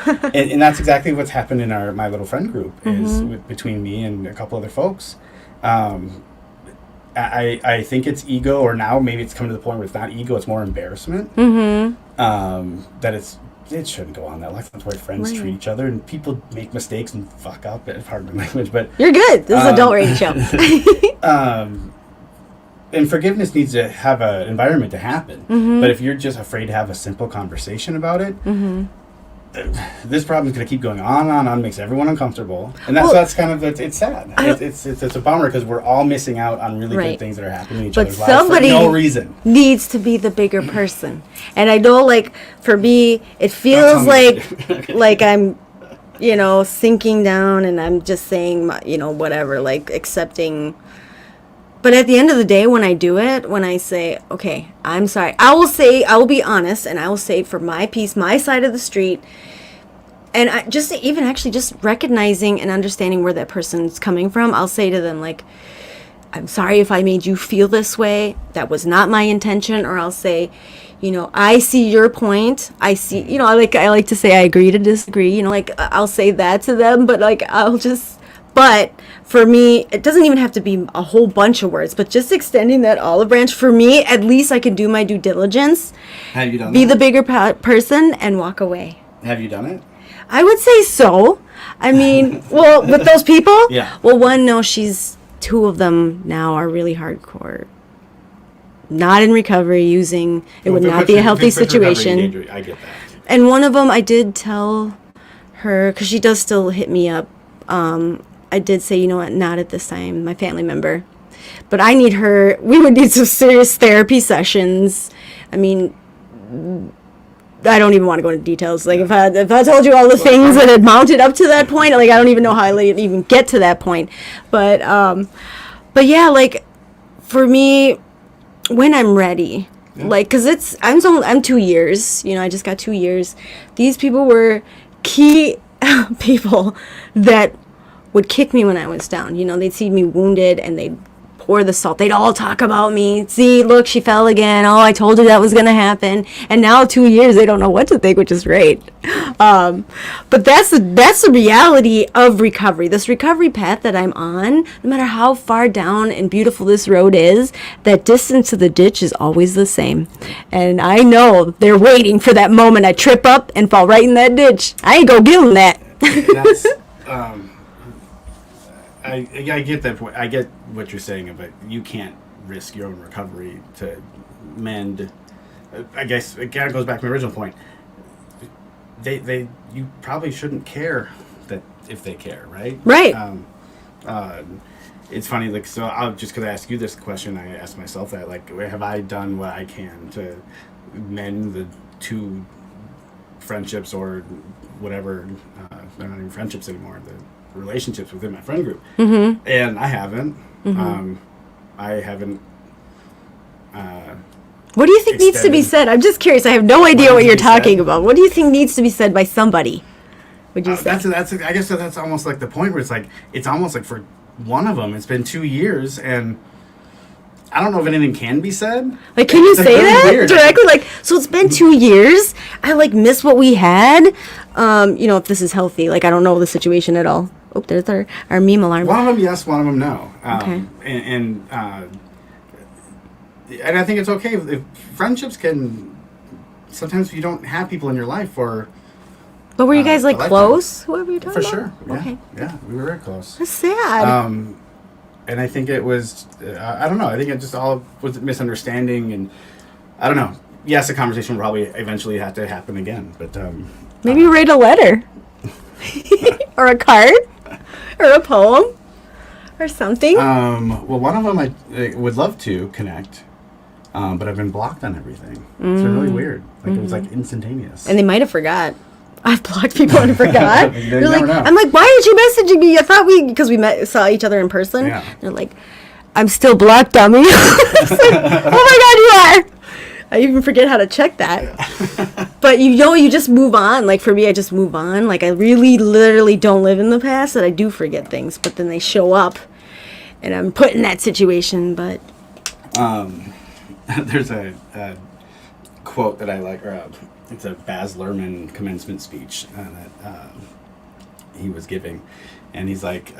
and that's exactly what's happened in my little friend group is between me and a couple other folks. I think it's ego, or now maybe it's come to the point where it's not ego, it's more embarrassment. That it shouldn't go on that long. That's why friends treat each other, and people make mistakes and fuck up. Pardon my language, but You're good. This is adult radio show. and forgiveness needs to have an environment to happen. But if you're just afraid to have a simple conversation about it, this problem is going to keep going on and on, makes everyone uncomfortable, and that's kind of it's sad. It's a bummer because we're all missing out on really Right. good things that are happening in each But other's lives for somebody no reason. needs to be the bigger person. And I know, like, for me, it tell feels me. like I'm, sinking down and I'm just saying, whatever, like accepting. But at the end of the day, when I do it, when I say, okay, I'm sorry, I will be honest, and I will say for my piece, my side of the street, and I just even actually just recognizing and understanding where that person's coming from, I'll say to them, like, I'm sorry if I made you feel this way. That was not my intention. Or I'll say, I see your point. I see, I like to say I agree to disagree. Like I'll say that to them, but like but for me, it doesn't even have to be a whole bunch of words, but just extending that olive branch, for me, at least I can do my due diligence, Have you done be that? the bigger person, and walk away. Have you done it? I would say so. I mean, well, with those people? Yeah. Well, one, no, two of them now are really hardcore. Not in recovery, it would not be a healthy situation. I get that. And one of them, I did tell her, because she does still hit me up, I did say, you know what, not at this time, my family member. But we would need some serious therapy sessions. I mean, I don't even want to go into details. Like, if I told you all the things that had mounted up to that point, like, I don't even know how I even get to that point. But yeah, like, for me, when I'm ready, like, because I'm 2 years, I just got 2 years. These people were key people that would kick me when I was down. They'd see me wounded and they'd pour the salt. They'd all talk about me. See, look, she fell again. Oh, I told you that was going to happen. And now 2 years, they don't know what to think, which is great. But that's the reality of recovery. This recovery path that I'm on, no matter how far down and beautiful this road is, that distance to the ditch is always the same. And I know they're waiting for that moment I trip up and fall right in that ditch. I ain't gonna give them that. That's, I get that point. I get what you're saying, but you can't risk your own recovery to mend. I guess it kind of goes back to my original point. You probably shouldn't care that if they care, right? Right. It's funny, like, so I'll just because I asked you this question, I asked myself that, like, have I done what I can to mend the two friendships or whatever? They're not even friendships anymore. The relationships within my friend group, and I haven't. I haven't. What do you think needs to be said? I'm just curious. I have no idea what you're talking about. What do you think needs to be said by somebody? Would you say? That's I guess that's almost like the point where it's almost like for one of them, it's been 2 years, and I don't know if anything can be said. Like, can you It's say really that weird. directly? Like, so it's been 2 years. I like miss what we had. If this is healthy. Like, I don't know the situation at all. Oh, there's our meme alarm. One of them yes, one of them no. Okay. And I think it's okay if friendships can. Sometimes you don't have people in your life for. But were you guys like lifetime. close? What were you talking For about? sure. Yeah. Okay. Yeah, we were very close. That's sad. And I think it was, I don't know, I think it just all was misunderstanding, and I don't know. Yes, a conversation will probably eventually have to happen again, but... Maybe write a letter. Or a card. Or a poem. Or something. well, one of them I would love to connect, but I've been blocked on everything. It's been really weird. Like, it was like instantaneous. And they might have forgot. I've blocked people and forgot. You They're never like, know. I'm like, why aren't you messaging me? I thought because we saw each other in person. Yeah. They're like, I'm still blocked, dummy. It's like, oh my God, you are. I even forget how to check that. But you just move on. Like for me, I just move on. Like I really, literally don't live in the past, and I do forget things. But then they show up, and I'm put in that situation. But there's a quote that I like, or it's a Baz Luhrmann commencement speech that he was giving, and he's like,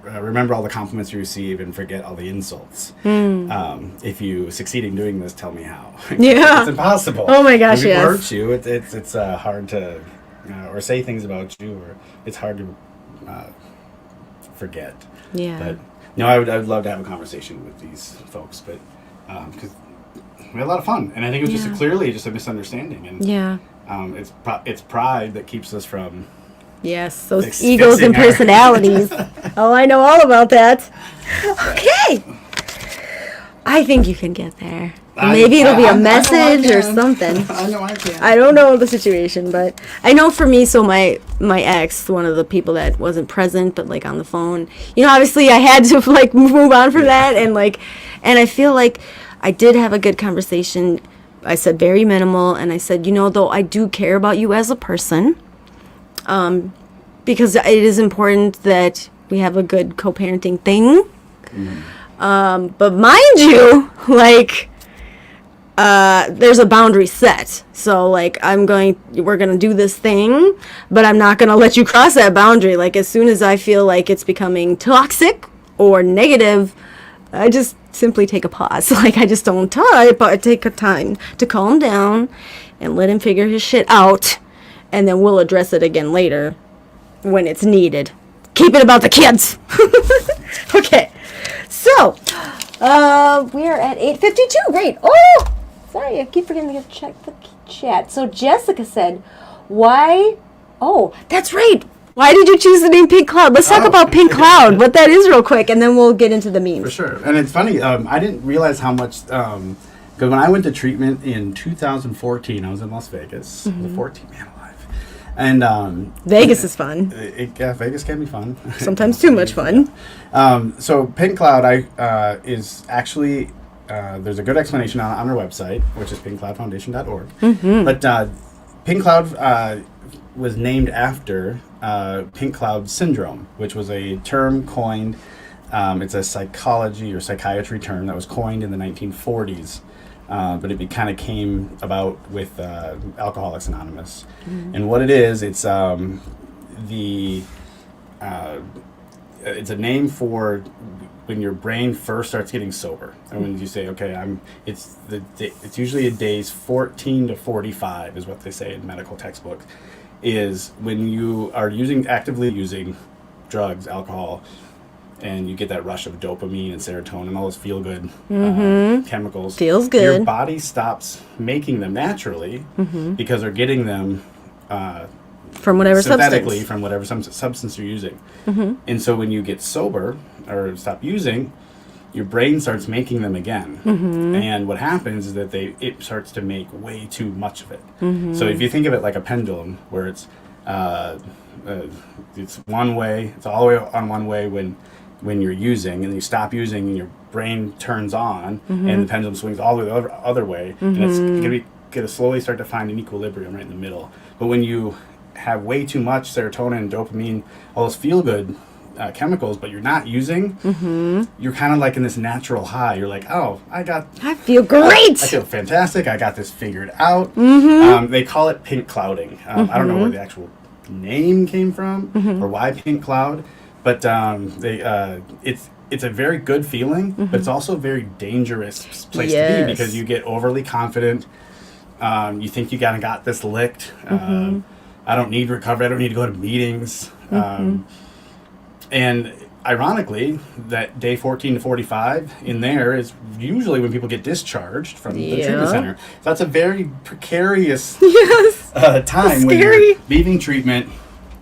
remember all the compliments you receive and forget all the insults. If you succeed in doing this, tell me how. Yeah. It's impossible. Oh my gosh, When people yes. hurt you, it's hard to, or say things about you, or it's hard to forget. yeah, But no, I would love to have a conversation with these folks, but because we had a lot of fun, and I think it was Yeah. clearly just a misunderstanding, and yeah. it's pride that keeps us from. Yes, those Fix- egos and fixing our- personalities. Oh, I know all about that. Okay. I think you can get there. Maybe it'll be I a know I message or can. something. I know I can. I don't know the situation, but I know for me, so my ex, one of the people that wasn't present, but like on the phone, obviously I had to like move on from that, and I feel like I did have a good conversation. I said very minimal, and I said, though I do care about you as a person, because it is important that we have a good co-parenting thing. But mind you, like, there's a boundary set. So like, we're going to do this thing, but I'm not going to let you cross that boundary. Like as soon as I feel like it's becoming toxic or negative, I just simply take a pause. Like I just don't type, but I take a time to calm down and let him figure his shit out. And then we'll address it again later when it's needed. Keep it about the kids. Okay. So, we are at 8:52. Great. Oh, sorry. I keep forgetting to check the chat. So Jessica said, why? Oh, that's right. Why did you choose the name Pink Cloud? Let's talk about Pink Cloud, what that is real quick, and then we'll get into the memes. For sure. And it's funny, I didn't realize how much, because when I went to treatment in 2014, I was in Las Vegas. I was 14, man alive. And Vegas is fun. yeah, Vegas can be fun. Sometimes too much fun. So Pink Cloud is actually, there's a good explanation on our website, which is pinkcloudfoundation.org. But Pink Cloud was named after Pink Cloud Syndrome, which was a term coined, it's a psychology or psychiatry term that was coined in the 1940s. But it kind of came about with Alcoholics Anonymous. And what it is, it's it's a name for when your brain first starts getting sober. And when you say, okay, it's usually in days 14 to 45 is what they say in medical textbooks, is when you are actively using drugs, alcohol, and you get that rush of dopamine and serotonin, all those feel-good chemicals. Feels good. Your body stops making them naturally because they're getting them From whatever synthetically substance. from whatever substance you're using. And so when you get sober or stop using, your brain starts making them again. And what happens is that it starts to make way too much of it. So if you think of it like a pendulum, where it's one way, it's all the way on one way when you're using, and then you stop using and your brain turns on and the pendulum swings all the way the other way, and it's going to slowly start to find an equilibrium right in the middle. But when you have way too much serotonin, dopamine, all those feel-good chemicals, but you're not using, you're kind of like in this natural high. You're like, oh, I feel great. I feel fantastic. I got this figured out. They call it pink clouding. I don't know where the actual name came from or why pink cloud, but it's a very good feeling, but it's also a very dangerous place to be because you get overly confident. You think you got this licked. I don't need recovery. I don't need to go to meetings. And ironically, that day 14 to 45 in there is usually when people get discharged from the treatment center. So that's a very precarious time when you're leaving treatment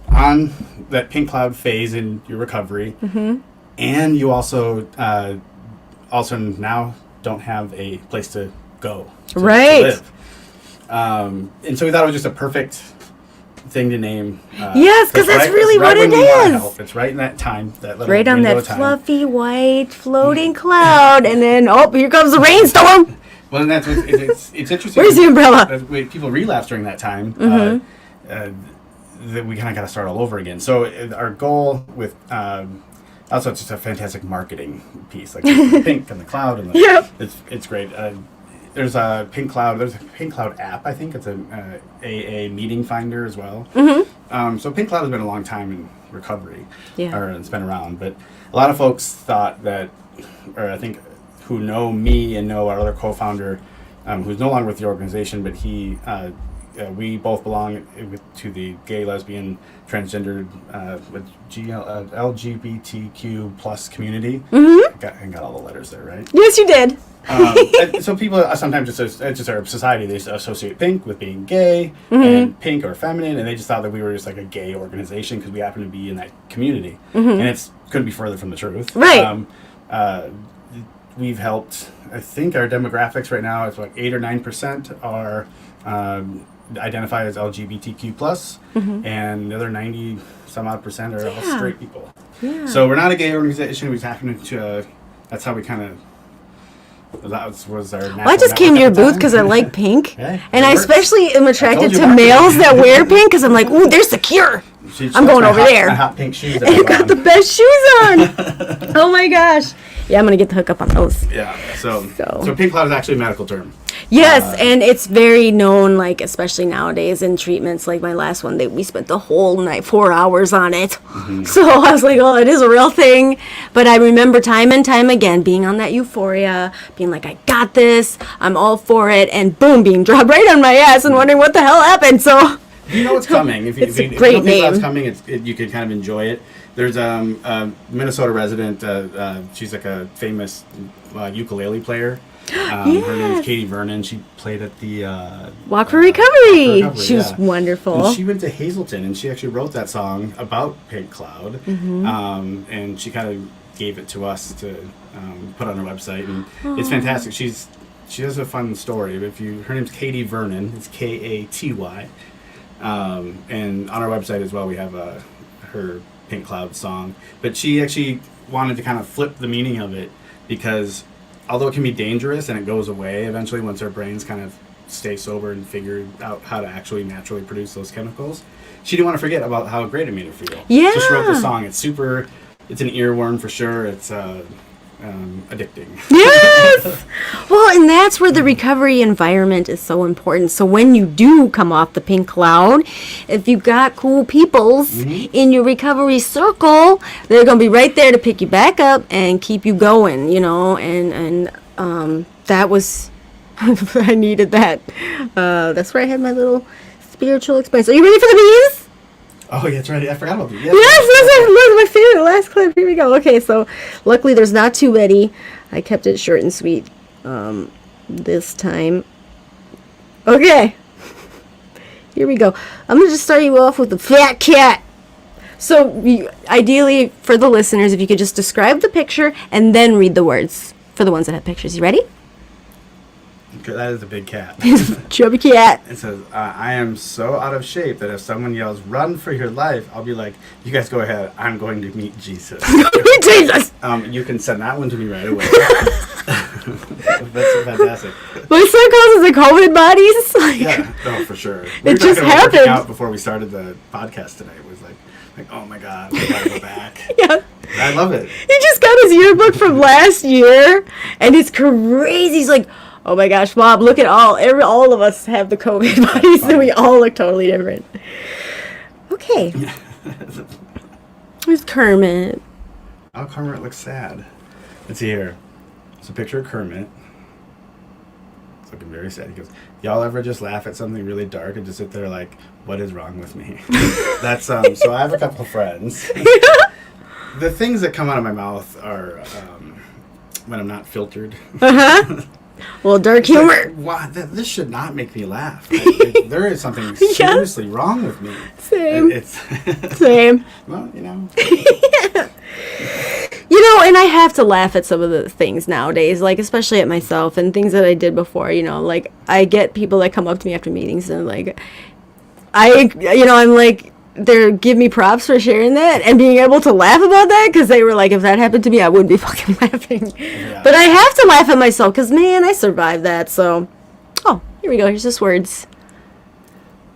on that pink cloud phase in your recovery. And you also now don't have a place to go to live. And so we thought it was just a perfect thing to name. Yes, because that's really what it is. It's right in that time. Right on that fluffy white floating cloud, and then here comes the rainstorm. Well, and that's it's interesting. Where's the umbrella? When people relapse during that time, that we kind of got to start all over again. So our goal with also it's just a fantastic marketing piece, like the pink and the cloud, and it's great. There's a pink cloud. There's a pink cloud app. I think it's a AA meeting finder as well. So pink cloud has been a long time in recovery, or it's been around. But a lot of folks thought that, or I think, who know me and know our other co-founder, who's no longer with the organization, but we both belong to the gay, lesbian, transgendered, LGBTQ plus community. I got all the letters there, right? Yes, you did. So people sometimes it's just our society, they associate pink with being gay and pink or feminine, and they just thought that we were just like a gay organization because we happen to be in that community, and it's couldn't be further from the truth. Right. We've helped. I think our demographics right now is 8 or 9% are identify as LGBTQ plus, and the other 90 some odd percent are all straight people. So we're not a gay organization. We just happen to. That's how we kind of. That was our. Well, I just came to your booth because I like pink, and I especially am attracted to males that wear pink because I'm like, ooh, they're secure. I'm going over there. My hot pink shoes. And you got the best shoes on. Oh my gosh. Yeah, I'm gonna get the hookup on those. Yeah. So pink cloud is actually a medical term. Yes, and it's very known, like especially nowadays in treatments. Like my last one, we spent the whole night, 4 hours on it. So I was like, oh, it is a real thing. But I remember time and time again being on that euphoria, being like, I got this, I'm all for it, and boom, being dropped right on my ass and wondering what the hell happened. So you know what's coming. If you great know name. What's coming, you can kind of enjoy it. There's a Minnesota resident. She's like a famous ukulele player. Her name is Katie Vernon. She played at the Walk for Recovery. She was wonderful. And she went to Hazleton, and she actually wrote that song about Pink Cloud. And she kind of gave it to us to put on her website, and it's fantastic. She has a fun story. Her name's Katie Vernon. It's Katy. And on our website as well, we have her Pink Cloud song. But she actually wanted to kind of flip the meaning of it because although it can be dangerous and it goes away eventually once our brains kind of stay sober and figure out how to actually naturally produce those chemicals, she didn't want to forget about how great it made her feel. Yeah. So she wrote the song. It's an earworm for sure. It's addicting. Yes! Well, and that's where the recovery environment is so important. So when you do come off the pink cloud, if you've got cool peoples in your recovery circle, they're going to be right there to pick you back up and keep you going, and that was, I needed that. That's where I had my little spiritual experience. Are you ready for the bees? Oh, yeah, that's right. I forgot about these. Yes, my favorite. Last clip. Here we go. Okay, so luckily there's not too many. I kept it short and sweet this time. Okay. Here we go. I'm going to just start you off with the fat cat. So ideally, for the listeners, if you could just describe the picture and then read the words for the ones that have pictures. You ready? That is a big cat. Chubby cat. It says, I am so out of shape that if someone yells, run for your life, I'll be like, you guys go ahead. I'm going to meet Jesus. Jesus! You can send that one to me right away. That's fantastic. My son calls us the COVID bodies. Yeah, no, for sure. It just happened. Out before we started the podcast today. It was like, Like, oh my god, I gotta go back. Yeah. I love it. He just got his yearbook from last year, and it's crazy. He's like, oh my gosh, Bob, look at all of us have the COVID bodies, and we all look totally different. Okay. Where's Kermit? Oh, Kermit looks sad. Let's see here. It's a picture of Kermit. It's looking very sad. He goes, y'all ever just laugh at something really dark and just sit there like, what is wrong with me? That's, so I have a couple of friends. The things that come out of my mouth are, when I'm not filtered. Well, dark humor. Like, wow, this should not make me laugh. There is something seriously wrong with me. Same. It's Same. Well, you know. You know, and I have to laugh at some of the things nowadays, like especially at myself and things that I did before, you know, like I get people that come up to me after meetings and like, I'm like, they give me props for sharing that and being able to laugh about that because they were like, if that happened to me, I wouldn't be fucking laughing. Yeah. But I have to laugh at myself because, man, I survived that. So, oh, here we go. Here's just words.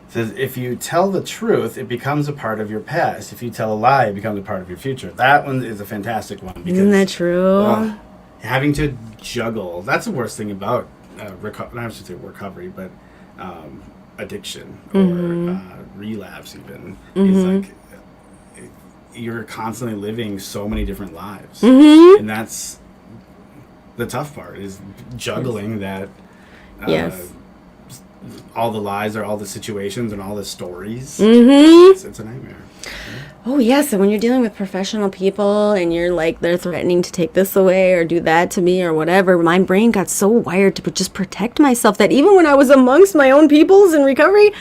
It says, if you tell the truth, it becomes a part of your past. If you tell a lie, it becomes a part of your future. That one is a fantastic one. Because, isn't that true? Having to juggle. That's the worst thing about I should say recovery, but addiction or relapse even. Is like you're constantly living so many different lives. And that's the tough part is juggling that. All the lies or all the situations and all the stories. It's a nightmare. Oh, yes. And when you're dealing with professional people and you're like, they're threatening to take this away or do that to me or whatever, my brain got so wired to just protect myself that even when I was amongst my own peoples in recovery,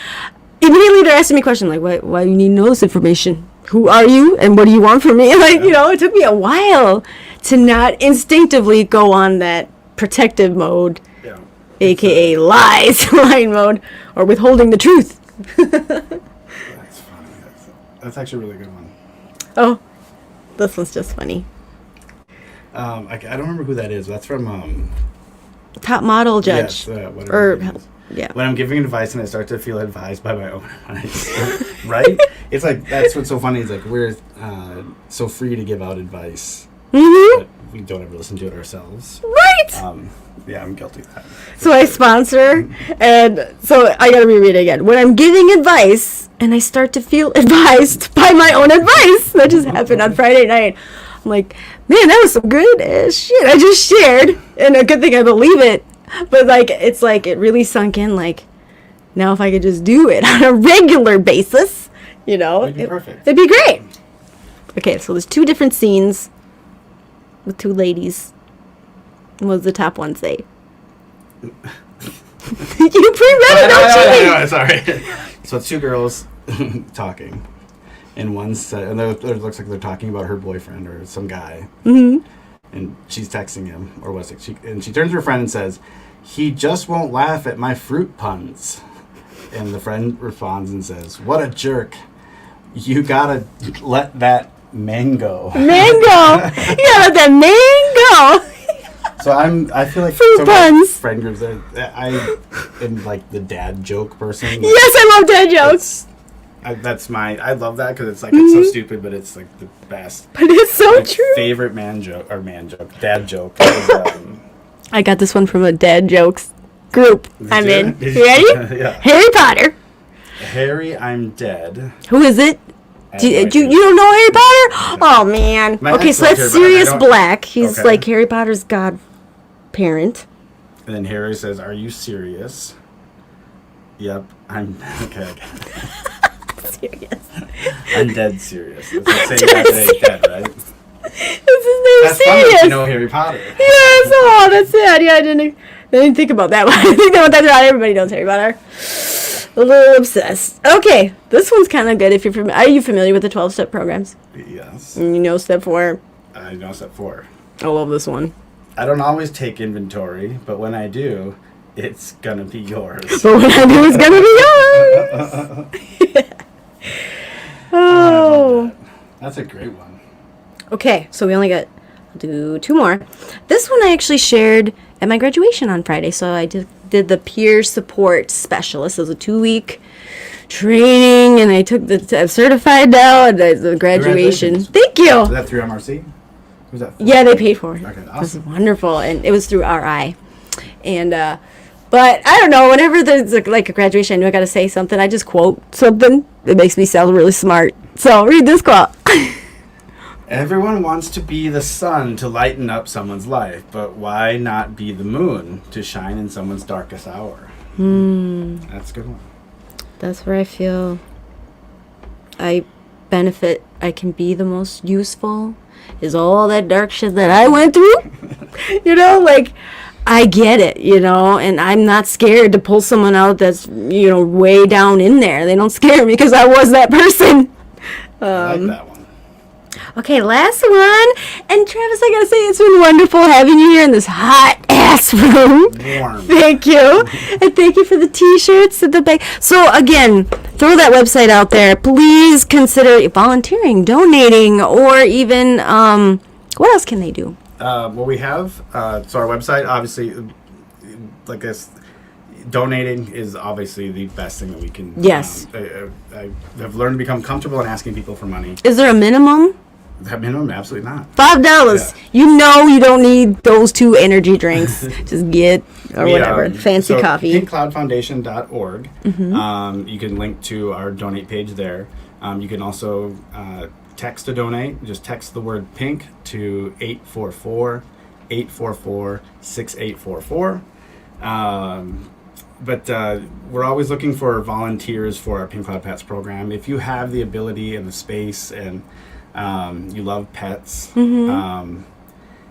immediately they're asking me questions like, why do you need to know this information? Who are you? And what do you want from me? Like, you know, it took me a while to not instinctively go on that protective mode. Yeah. AKA lies, lying mode, or withholding the truth. That's funny. That's actually a really good one. Oh, this one's just funny. I don't remember who that is. That's from Top Model Judge. Yes, when I'm giving advice and I start to feel advised by my own advice, right? It's like that's what's so funny. Is like we're so free to give out advice, but we don't ever listen to it ourselves. Right. Yeah, I'm guilty of that. So I sponsor, and so I gotta reread it again. When I'm giving advice, and I start to feel advised by my own advice, that just happened on Friday night. I'm like, man, that was some good ass shit I just shared, and a good thing I believe it. But like, it's like it really sunk in. Like, now if I could just do it on a regular basis, you know, it'd be perfect. It'd be great. Okay, so there's 2 different scenes with 2 ladies. What does the top one say? You pre-read it, don't cheat. Sorry. So it's 2 girls talking, and one said, and it looks like they're talking about her boyfriend or some guy, and she's texting him, or was it? She turns to her friend and says, "He just won't laugh at my fruit puns," and the friend responds and says, "What a jerk! You gotta let that mango." Mango. You gotta let that mango. So I feel like fruit puns. Friend groups. I am like the dad joke person. Like, yes, I love dad jokes. I love that because it's like it's so stupid, but it's like the best. But it's so true. Favorite dad joke. Is, I got this one from a dad jokes group I'm in. You ready? Yeah. Harry Potter. Harry, I'm dead. Who is it? You don't know Harry Potter? Oh man. Okay, so that's Sirius Black. He's like Harry Potter's godparent. And then Harry says, "Are you serious?" Yep, I'm okay. Serious. I'm dead serious. That's like saying that dead, right? That's his name. That's Sirius. Fun, you know Harry Potter. Yes. Oh, that's sad. Yeah, I didn't think about that one. I think that not everybody knows Harry Potter. A little obsessed. Okay, this one's kind of good. If you're are you familiar with the 12-step programs? Yes. And you know step 4. I know step 4. I love this one. I don't always take inventory, but when I do, it's gonna be yours. But when I do, it's gonna be yours. Oh. That's a great one. Okay, so we only got, I'll do 2 more. This one I actually shared at my graduation on Friday. So I did the peer support specialist. It was a 2-week training, and I took I'm certified now, and the graduation. Congratulations. Thank you. Was that through MRC? Was that? Yeah, they paid for it. Okay, It was awesome. wonderful, and it was through RI. And but I don't know. Whenever there's like a graduation, I know I got to say something. I just quote something. It makes me sound really smart. So read this quote. Everyone wants to be the sun to lighten up someone's life, but why not be the moon to shine in someone's darkest hour? That's a good one. That's where I feel I benefit. I can be the most useful. Is all that dark shit that I went through. Like, I get it, and I'm not scared to pull someone out that's, way down in there. They don't scare me because I was that person. I like that one. Okay, last one. And Travis, I gotta say, it's been wonderful having you here in this hot ass room. Warm. Thank you. And thank you for the t-shirts and the bag. So again, throw that website out there. Please consider volunteering, donating, or even, what else can they do? Well, we have, so our website, obviously, like this, donating is obviously the best thing that we can. Yes. I have learned to become comfortable in asking people for money. Is there a minimum? That minimum, absolutely not. $5. Yeah. You don't need those 2 energy drinks. Just get, or whatever, fancy so coffee. pinkcloudfoundation.org. You can link to our donate page there. You can also text to donate. Just text the word pink to 844-844-6844. But we're always looking for volunteers for our Pink Cloud Pets program. If you have the ability and the space and you love pets,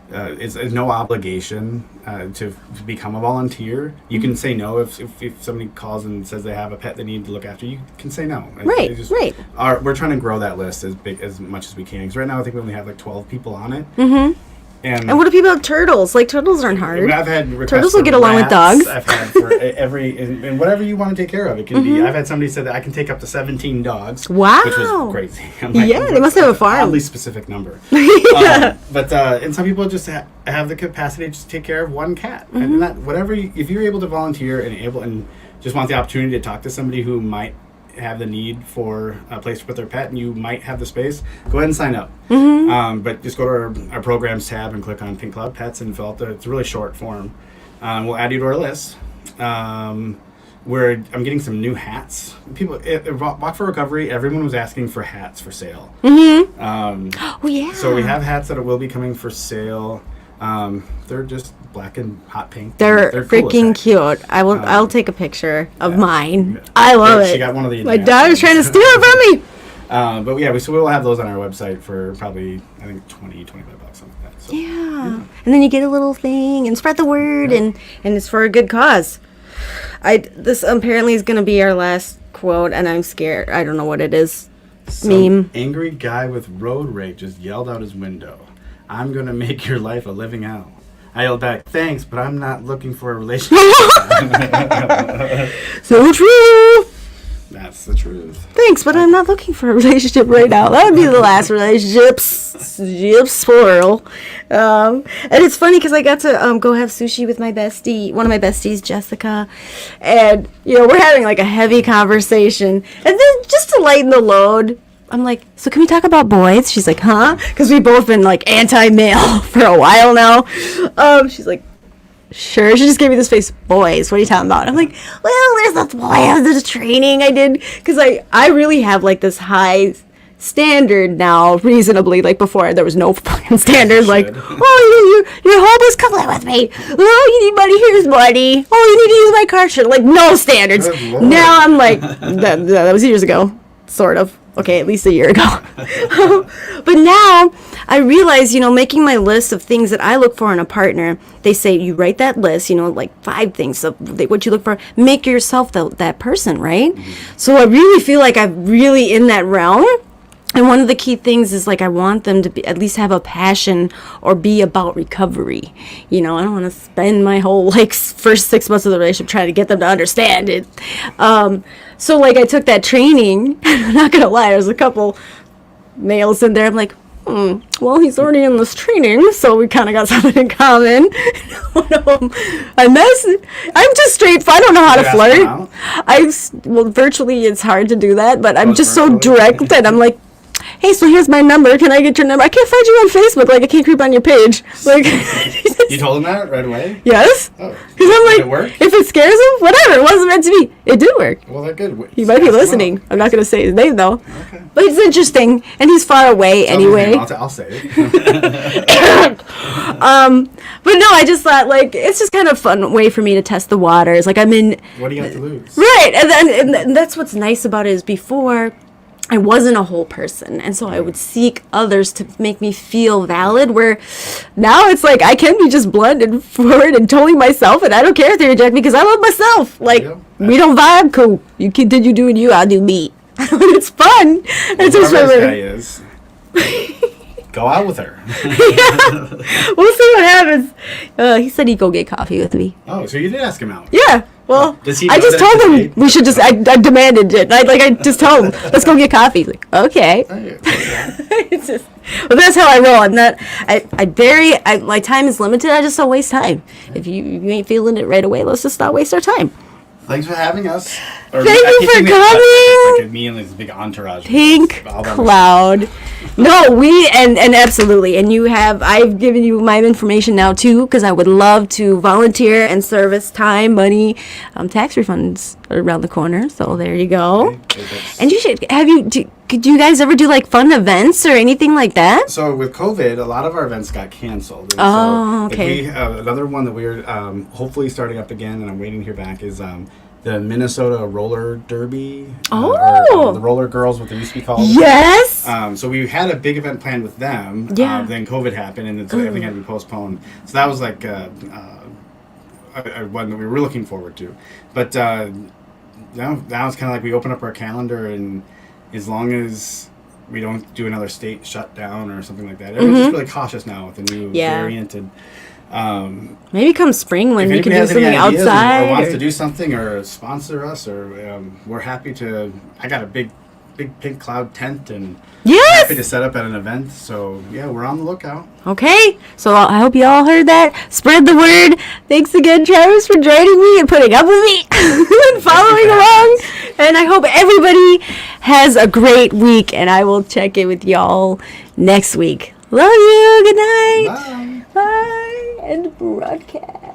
it's no obligation to become a volunteer. You can say no if somebody calls and says they have a pet they need to look after. You can say no. Right, right. We're trying to grow that list as much as we can. Because right now I think we only have like 12 people on it. And what do people have turtles? Like, turtles aren't hard. I've had requests Turtles will for get along with rats. dogs. I've had for and whatever you want to take care of. It can be. I've had somebody say that I can take up to 17 dogs. Wow. Which was crazy. I'm Yeah, they must have a farm. Oddly specific number. But and some people just have the capacity to just take care of one cat. And that if you're able to volunteer and just want the opportunity to talk to somebody who might have the need for a place to put their pet and you might have the space, go ahead and sign up. But just go to our programs tab and click on Pink Cloud Pets and fill out it's a really short form. We'll add you to our list. I'm getting some new hats. People at Walk for Recovery, everyone was asking for hats for sale. Oh, yeah. So we have hats that will be coming for sale. They're just black and hot pink. They're cool as freaking heck. cute. I'll take a picture of mine. I love it. She got one of the My daughter's trying to steal it from me. But yeah, we will have those on our website for probably, I think, $25, something like that. So, Yeah. And then you get a little thing and spread the word, and it's for a good cause. This apparently is going to be our last quote, and I'm scared. I don't know what it is. Meme. Angry guy with road rage just yelled out his window, "I'm going to make your life a living hell." I yelled back, "Thanks, but I'm not looking for a relationship." So true. That's the truth. Thanks, but I'm not looking for a relationship right now. That would be the last relationships. Plural. And it's funny because I got to go have sushi with my bestie, one of my besties, Jessica. And, we're having like a heavy conversation. And then just to lighten the load, I'm like, so can we talk about boys? She's like, huh? Because we've both been like anti-male for a while now. She's like, sure. She just gave me this face. Boys, what are you talking about? I'm like, well, there's the training I did. Because I really have like this high standard now, reasonably. Like before, there was no fucking standard. Like, oh, you're homeless, come live with me. Oh, you need money, here's money. Oh, you need to use my car shirt. Like, no standards. Now I'm like, that was years ago, sort of. Okay, at least a year ago. But now I realize, making my list of things that I look for in a partner, they say you write that list, like 5 things of what you look for, make yourself that person, right? So I really feel like I'm really in that realm. And one of the key things is like I want them to at least have a passion or be about recovery. I don't want to spend my whole first 6 months of the relationship trying to get them to understand it. So I took that training. I'm not gonna lie, there's a couple males in there. I'm like, well, he's already in this training, so we kind of got something in common. One of them, I'm just straight. I don't know how to Did you ask him flirt. out? Well, virtually it's hard to do that, but I'm Oh, just so virtually? direct that I'm like, hey, so here's my number. Can I get your number? I can't find you on Facebook. Like, I can't creep on your page. Like, You told him that right away? yes. Oh. Because I'm Did like, it work? if it scares him, whatever. It wasn't meant to be. It did work. Well, that's good. He might be listening. I'm not going to say his name, though. Okay. But it's interesting, and he's far away Tell me his anyway. name. I'll say it. But no, I just thought, like, it's just kind of a fun way for me to test the waters. Like, I'm in... What do you have to lose? Right, and that's what's nice about it is before... I wasn't a whole person, and so I would seek others to make me feel valid, where now it's like I can be just blunt and forward and totally myself, and I don't care if they reject me because I love myself. Like, Yeah. we don't vibe, cool. You continue doing you, I'll do me. It's fun. It's just Whoever this guy is, go out with her. We'll see what happens. He said he'd go get coffee with me. Oh, so you did ask him out. Yeah. Well, Does he I know just that told it's a him date? we should just. I demanded it. I just told him, let's go get coffee. He's like, okay. Hey, It's just, well, that's how I roll. I'm not. My time is limited. I just don't waste time. If you ain't feeling it right away, let's just not waste our time. Thanks for having us. Thank you for coming. It's like me and this big entourage. Pink All them- cloud. No, we and absolutely. And I've given you my information now too, because I would love to volunteer and service time, money, tax refunds are around the corner. So there you go. Okay, that's- And you should do you guys ever do like fun events or anything like that? So with COVID, a lot of our events got canceled. And Oh, so okay. Another one that we're hopefully starting up again, and I'm waiting to hear back, is the Minnesota Roller Derby. Oh. Or the Roller Girls, what they used to be called. Yes. So we had a big event planned with them. Yeah. Then COVID happened, and so everything had to be postponed. So that was like a one that we were looking forward to. But now it's kind of like we open up our calendar, and as long as we don't do another state shutdown or something like that, everyone's just really cautious now with the new Yeah. variant. And Maybe come spring when if you can anybody do has any something ideas outside. or wants or- to do something or sponsor us, or we're happy to. I got a big pink cloud tent, and Yes. happy to set up at an event. So yeah, we're on the lookout. Okay, so I hope you all heard that. Spread the word. Thanks again, Travis, for joining me and putting up with me and following along. And I hope everybody has a great week, and I will check in with y'all next week. Love you. Good night. Bye. Bye. And broadcast.